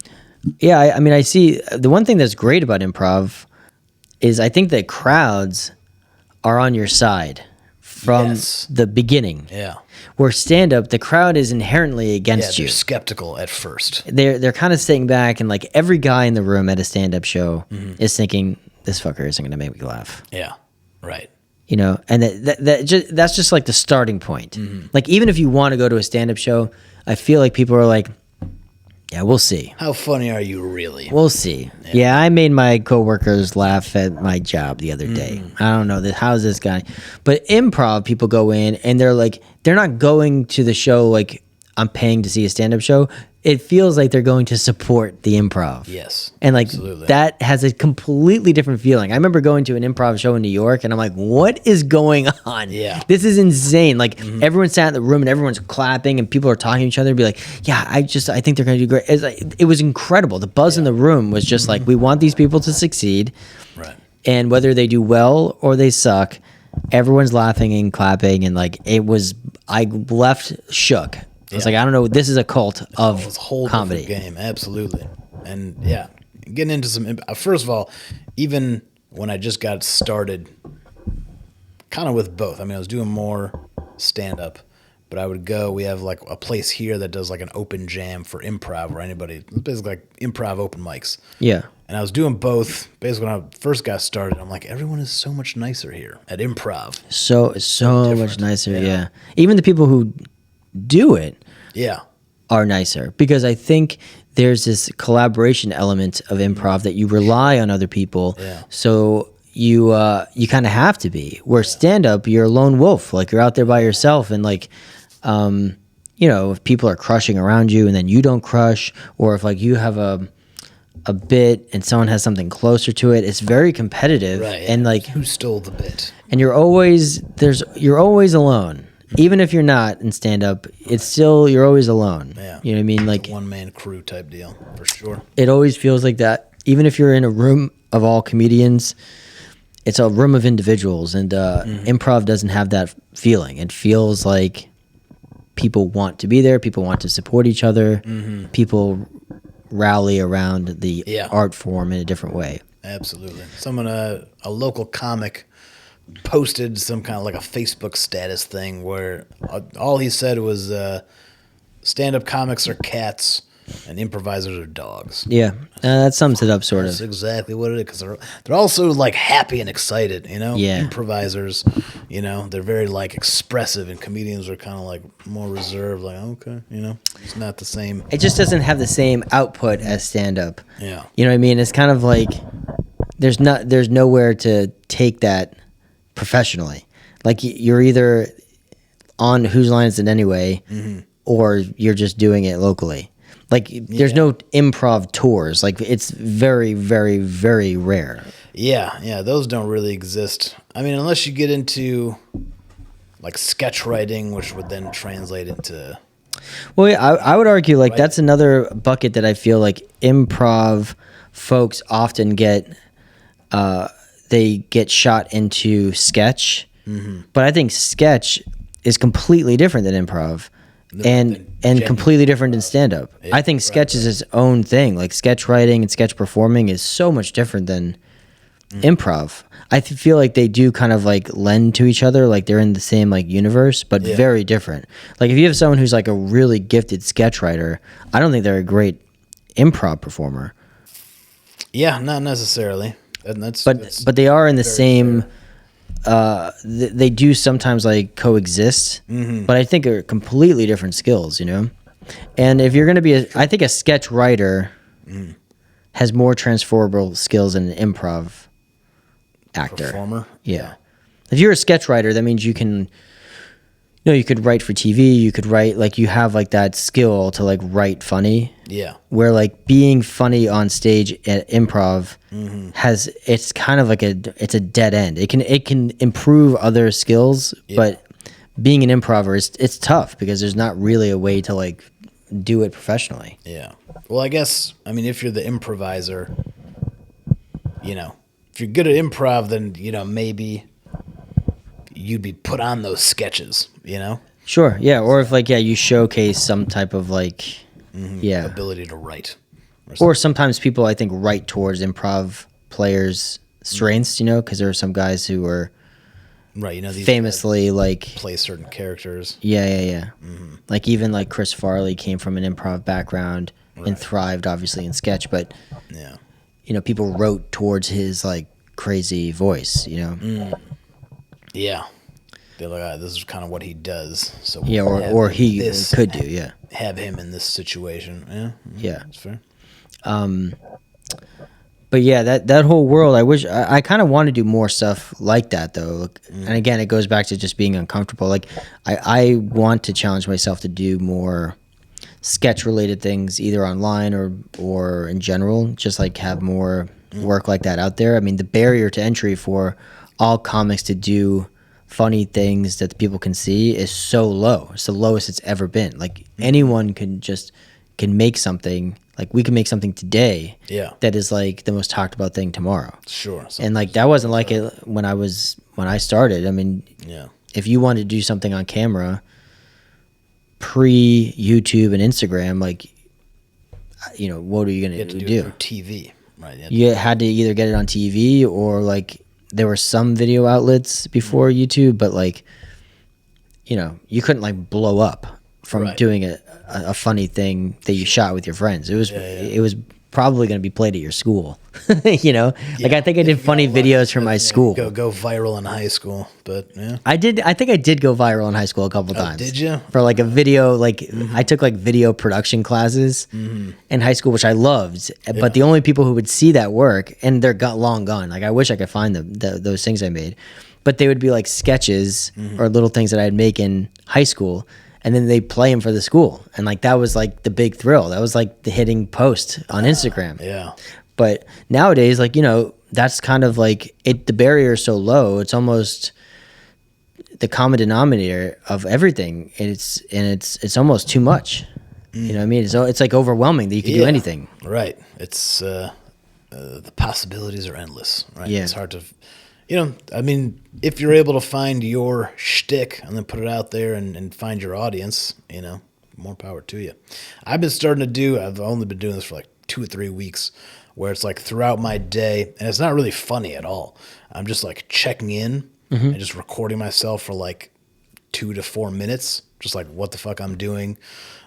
yeah, I see the one thing that's great about improv is I think that crowds are on your side from the beginning. Yeah. Where stand-up, the crowd is inherently against you. They're skeptical at first. They're kind of sitting back, and like every guy in the room at a stand-up show is thinking, "This fucker isn't going to make me laugh." Yeah, right. And that's just like the starting point. Like even if you want to go to a stand-up show, I feel like people are like, "Yeah, we'll see. How funny are you really? We'll see." Yeah, I made my coworkers laugh at my job the other day. I don't know how's this guy, but improv people go in and they're not going to the show like I'm paying to see a stand-up show. It feels like they're going to support the improv. Yes, and like absolutely. That has a completely different feeling. I remember going to an improv show in New York, and I'm like, "What is going on? Yeah, this is insane!" Like everyone sat in the room and everyone's clapping, and people are talking to each other. And be like, "Yeah, I think they're going to do great." It was incredible. The buzz in the room was just like, we want these people to succeed, right? And whether they do well or they suck, everyone's laughing and clapping, and like it was. I left shook. I was like, I don't know. This is a cult of it's a whole comedy game, absolutely. And yeah, getting into some. First of all, even when I just got started, kind of with both. I mean, I was doing more stand up, but I would go. We have like a place here that does like an open jam for improv or anybody. It's basically like improv open mics. Yeah. And I was doing both. Basically, when I first got started, I'm like, everyone is so much nicer here at improv. So much nicer. Yeah. Even the people who do it are nicer, because I think there's this collaboration element of improv that you rely on other people. So you kind of have to be. Where stand up, you're a lone wolf. Like you're out there by yourself, and like if people are crushing around you and then you don't crush, or if like you have a bit and someone has something closer to it, it's very competitive. Right. And like who stole the bit? And you're always alone. Even if you're not in stand-up, it's still, you're always alone. Yeah. You know what I mean? Like one-man crew type deal, for sure. It always feels like that. Even if you're in a room of all comedians, it's a room of individuals. And improv doesn't have that feeling. It feels like people want to be there. People want to support each other. People rally around the art form in a different way. Absolutely. Someone, a local comic, posted some kind of like a Facebook status thing where all he said was stand-up comics are cats and improvisers are dogs. Yeah, that sums it up sort That's of. exactly what it is, because they're also like happy and excited, Yeah. Improvisers, they're very like expressive, and comedians are kind of like more reserved, like, okay, it's not the same. It just doesn't have the same output as stand-up. Yeah. You know what I mean? It's kind of like there's nowhere to take that professionally. Like you're either on Whose Line Is It Anyway, or you're just doing it locally. Like there's no improv tours. Like it's very, very, very rare. Yeah, those don't really exist. I mean, unless you get into like sketch writing, which would then translate into. Well, yeah, I would argue like that's another bucket that I feel like improv folks often get. They get shot into sketch, but I think sketch is completely different than improv, and completely different than stand up. I think sketch is its own thing. Like sketch writing and sketch performing is so much different than improv. I feel like they do kind of like lend to each other, like they're in the same like universe, but very different. Like if you have someone who's like a really gifted sketch writer, I don't think they're a great improv performer. Yeah, not necessarily. And but they are in the same. They do sometimes like coexist, but I think are completely different skills, you know. And if you're going to be, I think a sketch writer has more transferable skills than an improv actor. Performer. Yeah. If you're a sketch writer, that means you can. You know, you could write for TV. You could write like you have like that skill to like write funny. Yeah. Where like being funny on stage at improv it's kind of like it's a dead end. It can improve other skills, but being an improver it's tough because there's not really a way to like do it professionally. Yeah. Well, I guess if you're the improviser, you know, if you're good at improv, then maybe you'd be put on those sketches, you know? Sure, yeah. Or if like you showcase some type of like ability to write. Or sometimes people I think write towards improv players' strengths, you know, because there are some guys who are these famously like play certain characters. Yeah. Like even like Chris Farley came from an improv background and thrived obviously in sketch, but people wrote towards his like crazy voice, you know. Yeah. They're like, this is kind of what he does. So or he could do, have him in this situation. Yeah. That's fair. But yeah, that whole world, I wish I kind of want to do more stuff like that though. And again, it goes back to just being uncomfortable. Like I want to challenge myself to do more sketch related things either online or in general, just like have more work like that out there. I mean, the barrier to entry for all comics to do funny things that the people can see is so low. It's the lowest it's ever been. Like anyone can make something. Like we can make something today that is like the most talked about thing tomorrow. Sure. And like that wasn't like it when I started. I mean, if you wanted to do something on camera pre YouTube and Instagram, like what are you going to do? Through TV, right? You had to either get it on TV or like there were some video outlets before YouTube, but like you couldn't like blow up from doing a funny thing that you shot with your friends. It was probably going to be played at your school. Like I think I did funny videos for my school. Go viral in high school, but I think I did go viral in high school a couple times. Did you? For like a video, like I took like video production classes in high school, which I loved. But the only people who would see that work, and they're long gone. Like I wish I could find those things I made, but they would be like sketches or little things that I'd make in high school. And then they play them for the school. And like that was like the big thrill. That was like the hitting post on Instagram. Yeah. But nowadays, like, that's kind of like the barrier is so low. It's almost the common denominator of everything. It's almost too much. You know what I mean? It's like overwhelming that you can do anything. Right. It's the possibilities are endless, right? Yeah. It's hard to if you're able to find your shtick and then put it out there and find your audience, more power to you. I've only been doing this for like 2 or 3 weeks, where it's like throughout my day, and it's not really funny at all. I'm just like checking in and just recording myself for like 2 to 4 minutes, just like what the fuck I'm doing.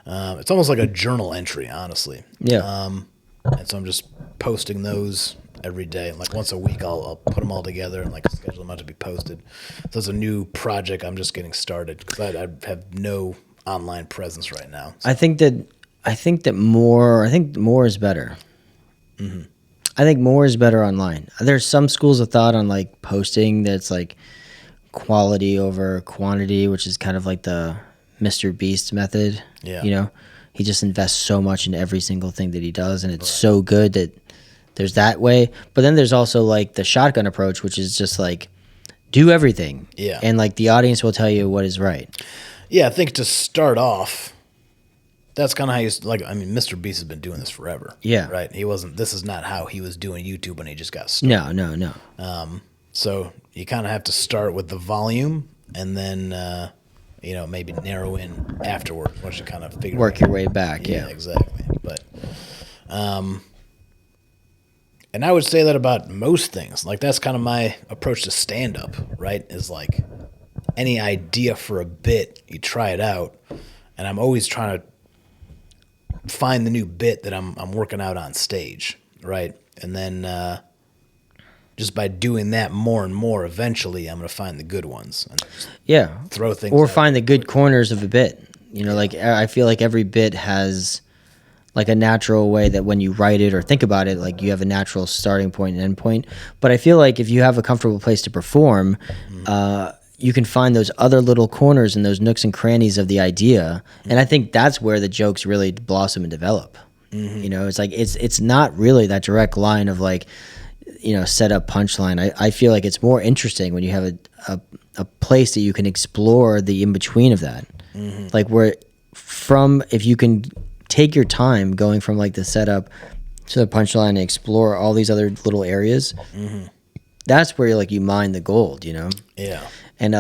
It's almost like a journal entry, honestly. Yeah. And so I'm just posting those every day. Like once a week, I'll put them all together and like schedule them out to be posted. So it's a new project I'm just getting started because I have no online presence right now. So. I think more is better. I think more is better online. There's some schools of thought on like posting that's like quality over quantity, which is kind of like the Mr. Beast method. Yeah. He just invests so much in every single thing that he does, and it's so good that there's that way. But then there's also like the shotgun approach, which is just like do everything. Yeah. And like the audience will tell you what is right. Yeah, I think to start off, that's kind of how you like. I mean, Mr. Beast has been doing this forever. Yeah. Right. He wasn't. This is not how he was doing YouTube when he just got started. No. So you kind of have to start with the volume, and then maybe narrow in afterwards once you kind of figure Work your way back. Yeah, Yeah. exactly. But and I would say that about most things. Like that's kind of my approach to stand up, right? Is like any idea for a bit, you try it out, and I'm always trying to find the new bit that I'm working out on stage, right? And then just by doing that more and more, eventually I'm going to find the good ones. And Yeah. throw things Or out. find the good corners of a bit. You know, like I feel like every bit has like a natural way that when you write it or think about it, like you have a natural starting point and end point. But I feel like if you have a comfortable place to perform, you can find those other little corners and those nooks and crannies of the idea. And I think that's where the jokes really blossom and develop. You know, it's like it's not really that direct line of like, set up punchline. I feel like it's more interesting when you have a place that you can explore the in between of that. Like if you can take your time going from like the setup to the punchline and explore all these other little areas, that's where you mine the gold, Yeah. And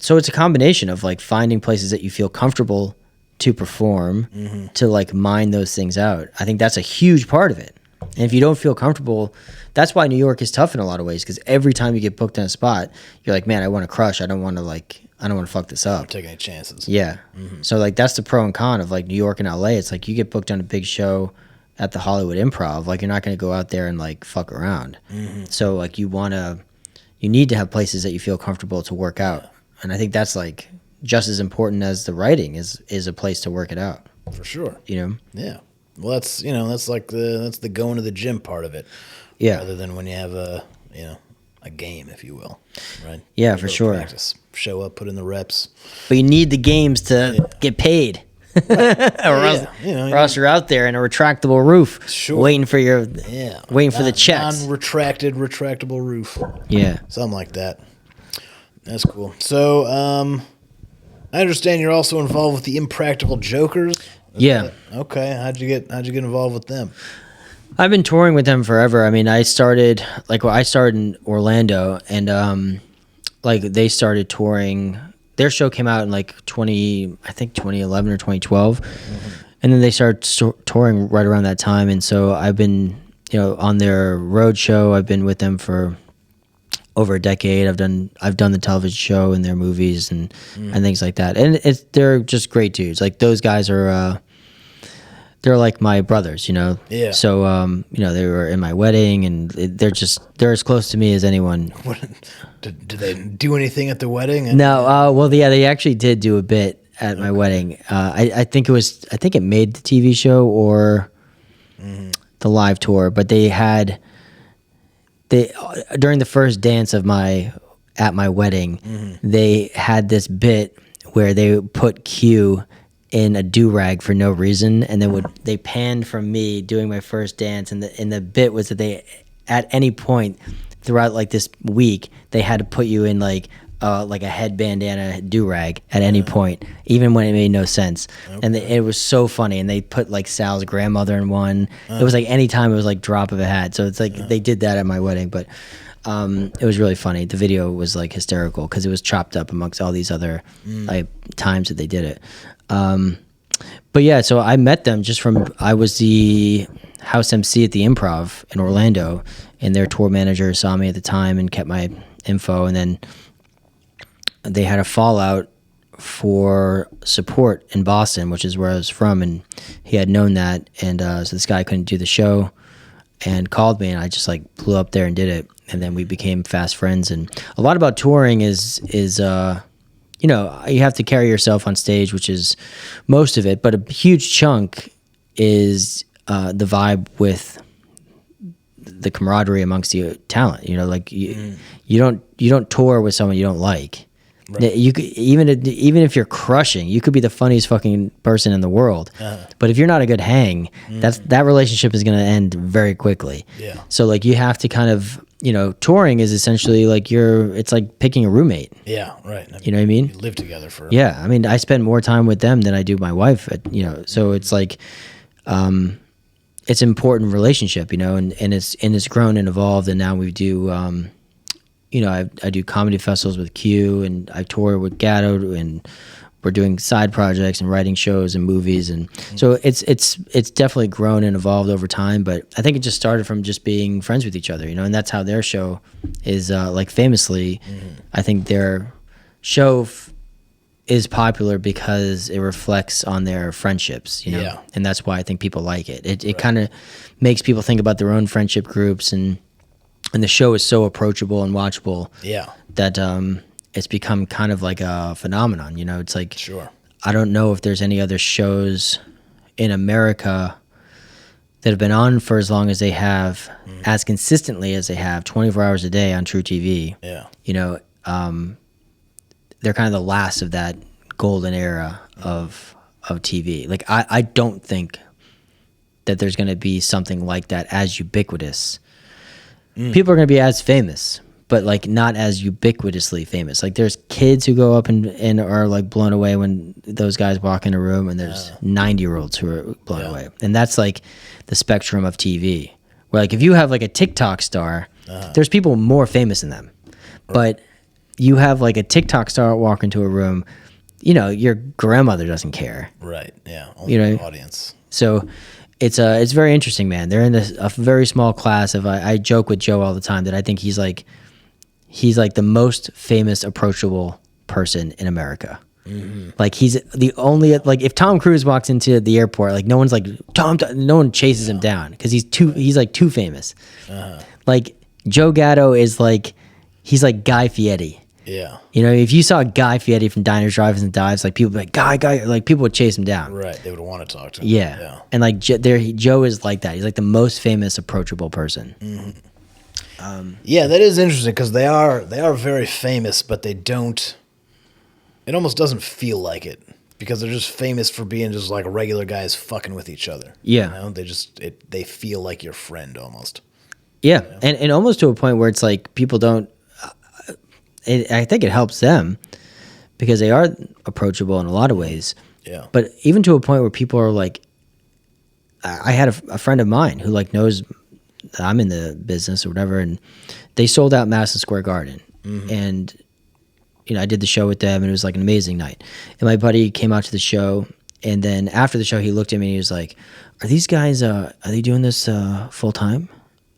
so it's a combination of like finding places that you feel comfortable to perform, to like mine those things out. I think that's a huge part of it. And if you don't feel comfortable, that's why New York is tough in a lot of ways, because every time you get booked on a spot, you're like, man, I want to crush. I don't want to fuck this up. Don't take any chances. Yeah. So like that's the pro and con of like New York and LA. It's like you get booked on a big show at the Hollywood Improv, like you're not going to go out there and like fuck around. So like you need to have places that you feel comfortable to work out. And I think that's like just as important as the writing is a place to work it out. For sure. Yeah. Well, that's like that's the going to the gym part of it. Yeah. Rather than when you have a game, if you will, right? Yeah, for sure. Practice. Show up, put in the reps. But you need the games to get paid. or else you're out there in a retractable roof, waiting for the checks. Retractable roof. Yeah. Something like that. That's cool. So, I understand you're also involved with the Impractical Jokers. Okay. How'd you get involved with them? I've been touring with them forever. I mean, I started in Orlando, and they started touring. Their show came out in like 2011 or 2012, and then they started touring right around that time. And so I've been, on their road show. I've been with them for over a decade. I've done the television show and their movies and things like that. And they're just great dudes. Like those guys are. They're like my brothers, Yeah. So, they were in my wedding, and they're as close to me as anyone. Did they do anything at the wedding? No. They actually did do a bit at my wedding. I think it made the TV show or the live tour, but they during the first dance at my wedding, they had this bit where they put Q in a do-rag for no reason, and then they panned from me doing my first dance, and the bit was that they, at any point throughout like this week, they had to put you in like a head bandana do-rag at any point, even when it made no sense. And it was so funny, and they put like Sal's grandmother in one. It was like any time it was like drop of a hat. So it's like they did that at my wedding, but it was really funny. The video was like hysterical because it was chopped up amongst all these other like times that they did it. But yeah, so I met them I was the house MC at the Improv in Orlando, and their tour manager saw me at the time and kept my info, and then they had a fallout for support in Boston, which is where I was from, and he had known that, and so this guy couldn't do the show and called me, and I just like flew up there and did it, and then we became fast friends. And a lot about touring is you have to carry yourself on stage, which is most of it, but a huge chunk is the vibe with the camaraderie amongst the talent. You don't tour with someone you don't like. Right. You could, even if you're crushing, you could be the funniest fucking person in the world. But if you're not a good hang, that relationship is going to end very quickly. Yeah. So like you have to kind of, touring is essentially like it's like picking a roommate. Yeah, right. You know what I mean? You live together for. Yeah, I mean, I spend more time with them than I do my wife. So it's like, it's an important relationship, and it's grown and evolved, and now we do, I do comedy festivals with Q, and I tour with Gatto, and we're doing side projects and writing shows and movies, and so it's definitely grown and evolved over time. But I think it just started from just being friends with each other, and that's how their show is. Like famously, I think their show is popular because it reflects on their friendships, Yeah. and that's why I think people like it. It kind of makes people think about their own friendship groups, and the show is so approachable and watchable. Yeah. That it's become kind of like a phenomenon. It's like, Sure. I don't know if there's any other shows in America that have been on for as long as they have, as consistently as they have, 24 hours a day on True TV. Yeah. They're kind of the last of that golden era of TV. Like I don't think that there's going to be something like that as ubiquitous. People are going to be as famous, but like not as ubiquitously famous. Like there's kids who go up and are like blown away when those guys walk in a room, and there's 90-year-olds who are blown away. And that's like the spectrum of TV. Where like if you have like a TikTok star, there's people more famous than them. But you have like a TikTok star walk into a room, your grandmother doesn't care. Right. Yeah. Only the audience. So it's very interesting, man. They're in a very small class of. I joke with Joe all the time that I think he's like the most famous, approachable person in America. Like he's the only, like if Tom Cruise walks into the airport, like no one's like no one chases him down because he's like too famous. Like Joe Gatto is like, he's like Guy Fieri. Yeah. If you saw Guy Fieri from Diners, Drive-Ins, and Dives, like people would be like, Guy, like people would chase him down. Right. They would want to talk to him. Yeah. And like Joe is like that. He's like the most famous, approachable person. Yeah, that is interesting because they are very famous, but they don't. It almost doesn't feel like it because they're just famous for being just like regular guys fucking with each other. Yeah. They feel like your friend almost. Yeah, and almost to a point where it's like people don't. I think it helps them because they are approachable in a lot of ways. Yeah. But even to a point where people are like, I had a friend of mine who like knows that I'm in the business or whatever, and they sold out Madison Square Garden, and I did the show with them, and it was like an amazing night. And my buddy came out to the show, and then after the show, he looked at me and he was like, "Are these guys? Are they doing this full time?"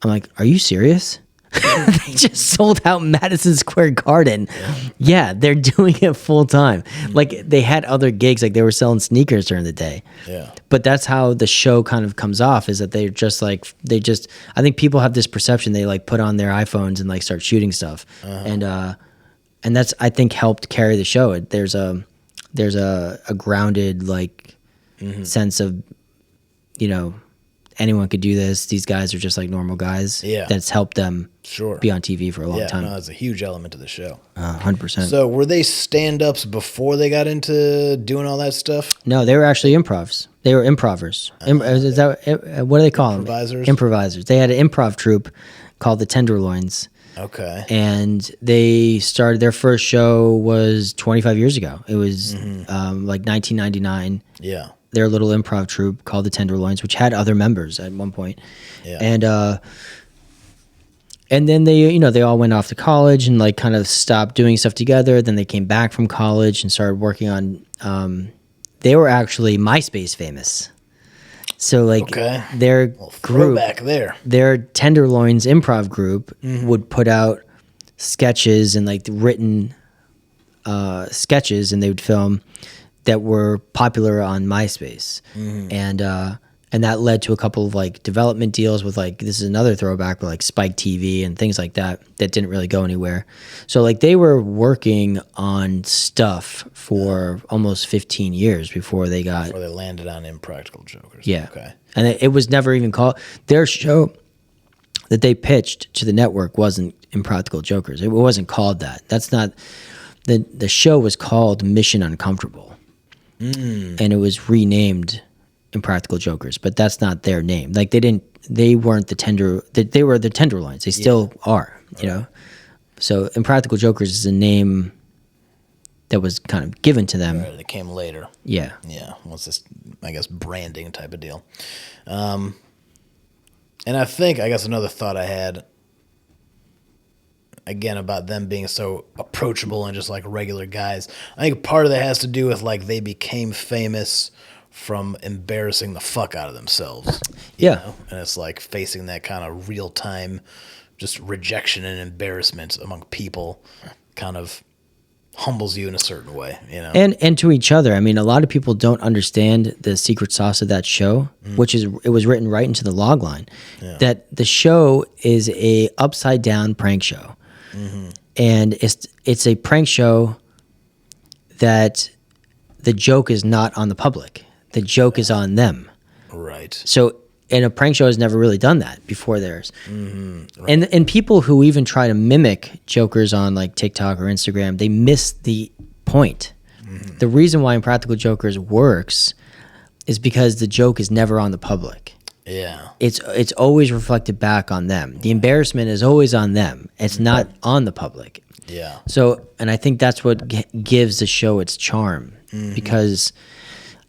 I'm like, "Are you serious?" They just sold out Madison Square Garden. Yeah, they're doing it full time. Like they had other gigs, like they were selling sneakers during the day. Yeah. But that's how the show kind of comes off, is that they're just like, I think people have this perception, they like put on their iPhones and like start shooting stuff. And that's, I think, helped carry the show. There's a grounded like sense of, anyone could do this. These guys are just like normal guys. Yeah. That's helped them Sure. be on TV for a long time. No, that's a huge element of the show. 100%. So were they stand-ups before they got into doing all that stuff? No, they were actually improvs. They were improvers. Is that what do they call Improvisers? them? Improvisers. They had an improv troupe called the Tenderloins. Okay. And they started, their first show was 25 years ago. It was like 1999. Yeah. Their little improv troupe called the Tenderloins, which had other members at one point. Yeah. And then they all went off to college and like kind of stopped doing stuff together. Then they came back from college and started working on. They were actually MySpace famous. So like their group, throwback there, their Tenderloins improv group would put out sketches and like written sketches, and they would film that were popular on MySpace. And that led to a couple of like development deals with like, this is another throwback, with like Spike TV and things like that didn't really go anywhere. So like they were working on stuff for almost 15 years before they landed on Impractical Jokers. Yeah. Okay. And it was never even called, their show that they pitched to the network wasn't Impractical Jokers. It wasn't called that. That's not, the show was called Mission Uncomfortable, and it was renamed Impractical Jokers, but that's not their name. Like they weren't they were the Tenderloins. They still are, you know. So Impractical Jokers is a name that was kind of given to them. Right, it came later. Yeah. Yeah. What's this, I guess, branding type of deal. And I guess another thought I had, again, about them being so approachable and just like regular guys. I think part of that has to do with like they became famous from embarrassing the fuck out of themselves. You know? And it's like facing that kind of real time just rejection and embarrassment among people kind of humbles you in a certain way, you know. And to each other. I mean, a lot of people don't understand the secret sauce of that show, which is it was written right into the log line. That the show is a upside down prank show. And it's a prank show that the joke is not on the public. The joke is on them. Right. So, and a prank show has never really done that before theirs. Right. And people who even try to mimic jokers on like TikTok or Instagram, they miss the point. The reason why Impractical Jokers works is because the joke is never on the public. Yeah. It's always reflected back on them. The embarrassment is always on them. It's not on the public. Yeah. So, and I think that's what gives the show its charm, because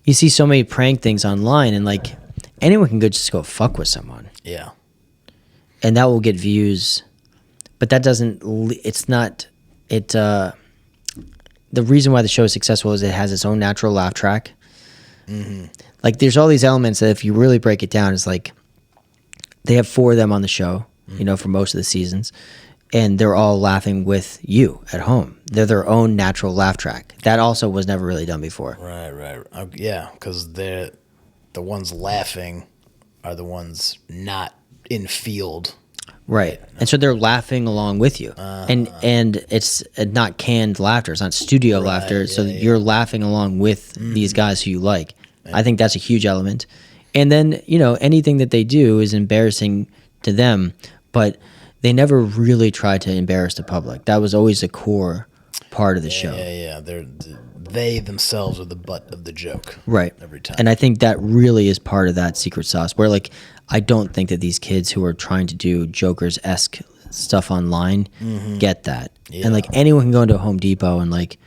you see so many prank things online, and like anyone can just go fuck with someone. Yeah. And that will get views, but that doesn't. It's not. The reason why the show is successful is it has its own natural laugh track. Like there's all these elements that if you really break it down, it's like they have 4 of them on the show, you know, for most of the seasons, and they're all laughing with you at home. They're their own natural laugh track. That also was never really done before. Right. Yeah, because the ones laughing are the ones not in field. Right. And so they're laughing along with you. And it's not canned laughter. It's not studio laughter. So you're laughing along with these guys who you like. I think that's a huge element. And then, you know, anything that they do is embarrassing to them, but they never really try to embarrass the public. That was always a core part of the show. Yeah. They themselves are the butt of the joke. Right. Every time. And I think that really is part of that secret sauce where, like, I don't think that these kids who are trying to do Jokers-esque stuff online get that. Yeah. And, like, anyone can go into a Home Depot and, like,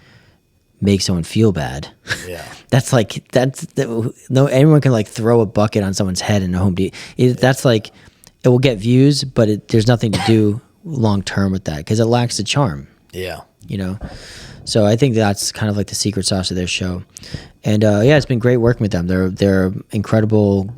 make someone feel bad. Yeah. Anyone can, like, throw a bucket on someone's head in a Home Depot. That's, like, it will get views, but there's nothing to do long-term with that because it lacks the charm. Yeah. You know? So I think that's kind of like the secret sauce of their show. And, yeah, it's been great working with them. They're incredible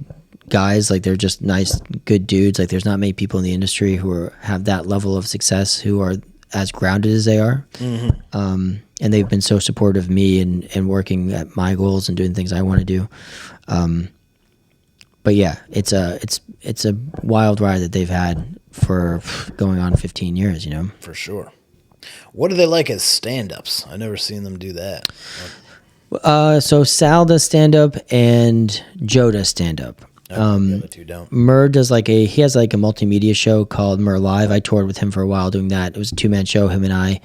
guys. Like, they're just nice, good dudes. Like, there's not many people in the industry who have that level of success who are as grounded as they are. And they've been so supportive of me and working at my goals and doing things I want to do. But yeah, it's a wild ride that they've had for going on 15 years, you know? For sure. What do they like as stand-ups? I've never seen them do that. So Sal does stand-up and Joe does stand-up. The other two don't. Murr does he has like a multimedia show called Murr Live. I toured with him for a while doing that. It was a 2-man show, him and I.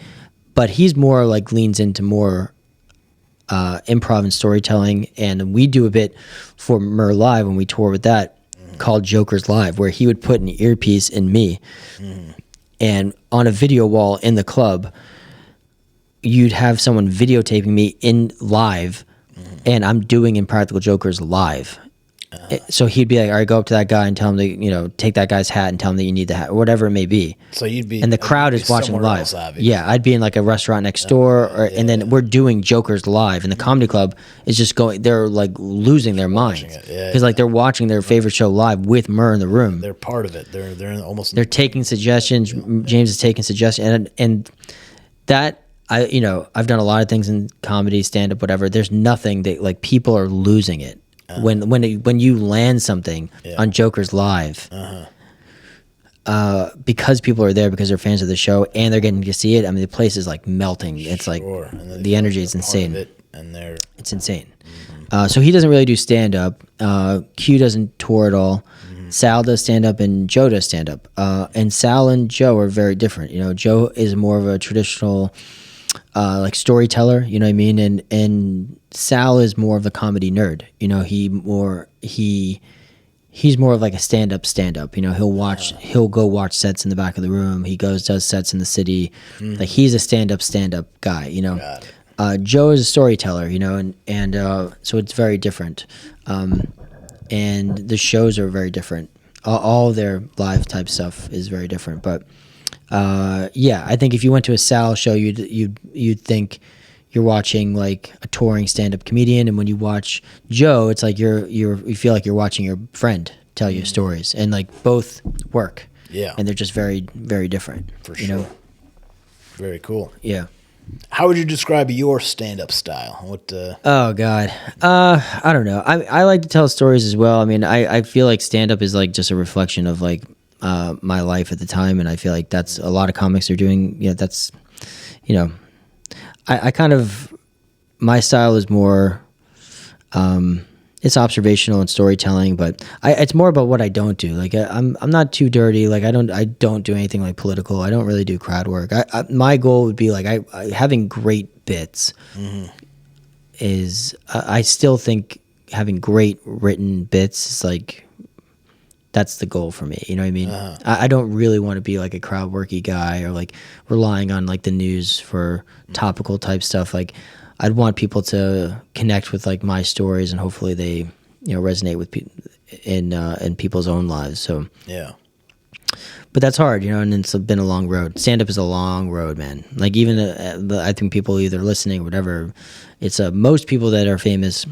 But he's more like leans into more improv and storytelling. And we do a bit for Murr Live when we tour with that called Jokers Live, where he would put an earpiece in me. And on a video wall in the club, you'd have someone videotaping me in live, and I'm doing Impractical Jokers live. So he'd be like, all right, go up to that guy and tell him to, you know, take that guy's hat and tell him that you need the hat, or whatever it may be. So you'd be, and the crowd is watching live. Yeah, I'd be in like a restaurant next door, and then we're doing Jokers live, and the comedy club is just going. They're like losing their minds because like they're watching their favorite show live with Murr in the room. They're part of it. They're taking suggestions. James is taking suggestions, and that I've done a lot of things in comedy, stand up, whatever. There's nothing that like people are losing it. When you land something on Jokers Live, because people are there because they're fans of the show and they're getting to see it. I mean, the place is like melting. It's like the energy is insane. It's insane. So he doesn't really do stand up. Q doesn't tour at all. Sal does stand up and Joe does stand up. And Sal and Joe are very different. You know, Joe is more of a traditional like storyteller, you know what I mean? And Sal is more of a comedy nerd. You know, he's more of like a stand-up. You know, he'll go watch sets in the back of the room. He does sets in the city. Like he's a stand-up guy, you know. Got it. Joe is a storyteller, you know, and so it's very different. And the shows are very different. All their live type stuff is very different. But yeah, I think if you went to a Sal show, you'd think you're watching like a touring stand-up comedian, and when you watch Joe, it's like you feel like you're watching your friend tell you stories, and like both work. Yeah. And they're just very, very different. For you sure. know? Very cool. Yeah. How would you describe your stand-up style? What? Oh God, I don't know. I like to tell stories as well. I mean, I feel like stand-up is like just a reflection of like my life at the time, and I feel like that's a lot of comics are doing. Yeah, that's, you know, I kind of, my style is more, it's observational and storytelling, but it's more about what I don't do. Like I'm not too dirty. Like I don't do anything like political. I don't really do crowd work. My goal would be like having great bits is I still think having great written bits is like, that's the goal for me. You know what I mean? I don't really want to be like a crowd worky guy or like relying on like the news for topical type stuff. Like I'd want people to connect with like my stories, and hopefully they, you know, resonate with in people's own lives. So Yeah. but that's hard, you know, and it's been a long road. Stand up is a long road, man. Like even I think people either listening or whatever, it's most people that are famous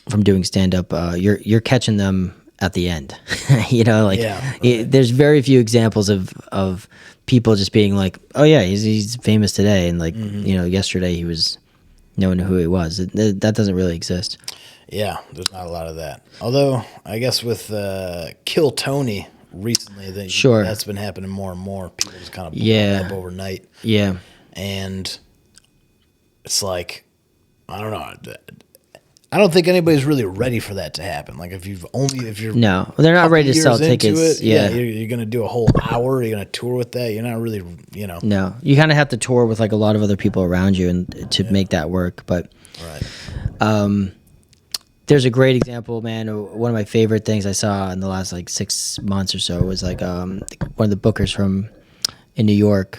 from doing stand up, you're catching them at the end. You know, like there's very few examples of people just being like, oh yeah, he's famous today, and like you know, yesterday he was, no one knew who he was. That doesn't really exist. Yeah, there's not a lot of that. Although I guess with Kill Tony recently, that's been happening more and more. People just kind of blow up overnight. Yeah, and it's like, I don't know. I don't think anybody's really ready for that to happen. Like if you're no, they're not ready to sell tickets. You're gonna do a whole hour. You're gonna tour with that. You're not really, you know. No, you kind of have to tour with like a lot of other people around you and to make that work. But right. There's a great example, man. One of my favorite things I saw in the last like 6 months or so was like one of the bookers in New York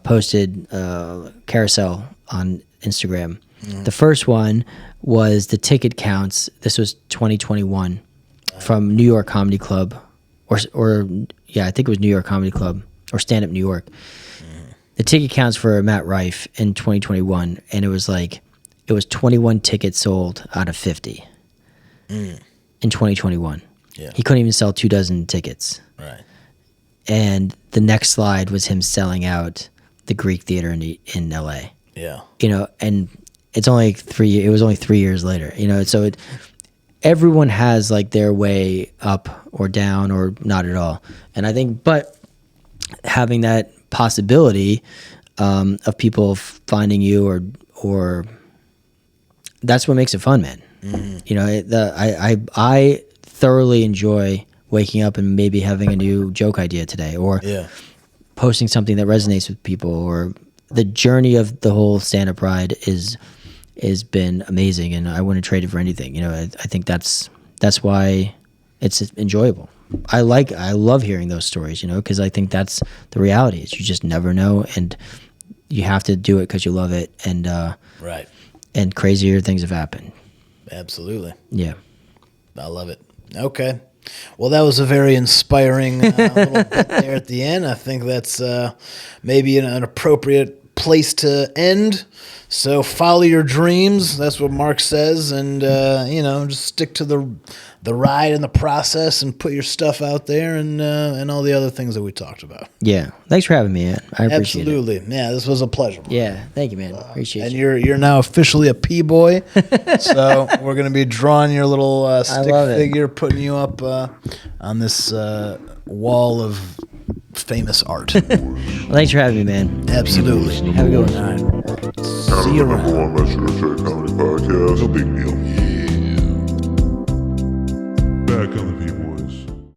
posted carousel on Instagram. The first one was the ticket counts. This was 2021 from New York Comedy Club, or yeah, I think it was New York Comedy Club or Stand Up New York. The ticket counts for Matt Rife in 2021, and it was 21 tickets sold out of 50 in 2021. Yeah. He couldn't even sell 24 tickets. Right. And the next slide was him selling out the Greek Theater in LA. Yeah. You know, and it was only 3 years later, you know, so everyone has like their way up or down or not at all. And I think, but having that possibility of people finding you or that's what makes it fun, man. You know, I thoroughly enjoy waking up and maybe having a new joke idea today, or posting something that resonates with people, or the journey of the whole stand-up ride has been amazing, and I wouldn't trade it for anything. You know, I think that's why it's enjoyable. I love hearing those stories, you know, because I think that's the reality. Is you just never know, and you have to do it because you love it, and right. And crazier things have happened. Absolutely. Yeah. I love it. Okay. Well, that was a very inspiring little bit there at the end. I think that's maybe an appropriate place to end. So follow your dreams. That's what Mark says. And, you know, just stick to the ride and the process and put your stuff out there and all the other things that we talked about. Yeah. Thanks for having me, man. I appreciate Absolutely. it. Yeah, this was a pleasure, Mark. Yeah. Thank you, man. Appreciate and you. you're now officially a P-boy. So we're going to be drawing your little stick figure, putting you up on this wall of famous art. Well, thanks for having me, man. Absolutely. Have a good one. All right. Kind See you of the number around. one Retractable Comedy Podcast. No big deal. Back on the people.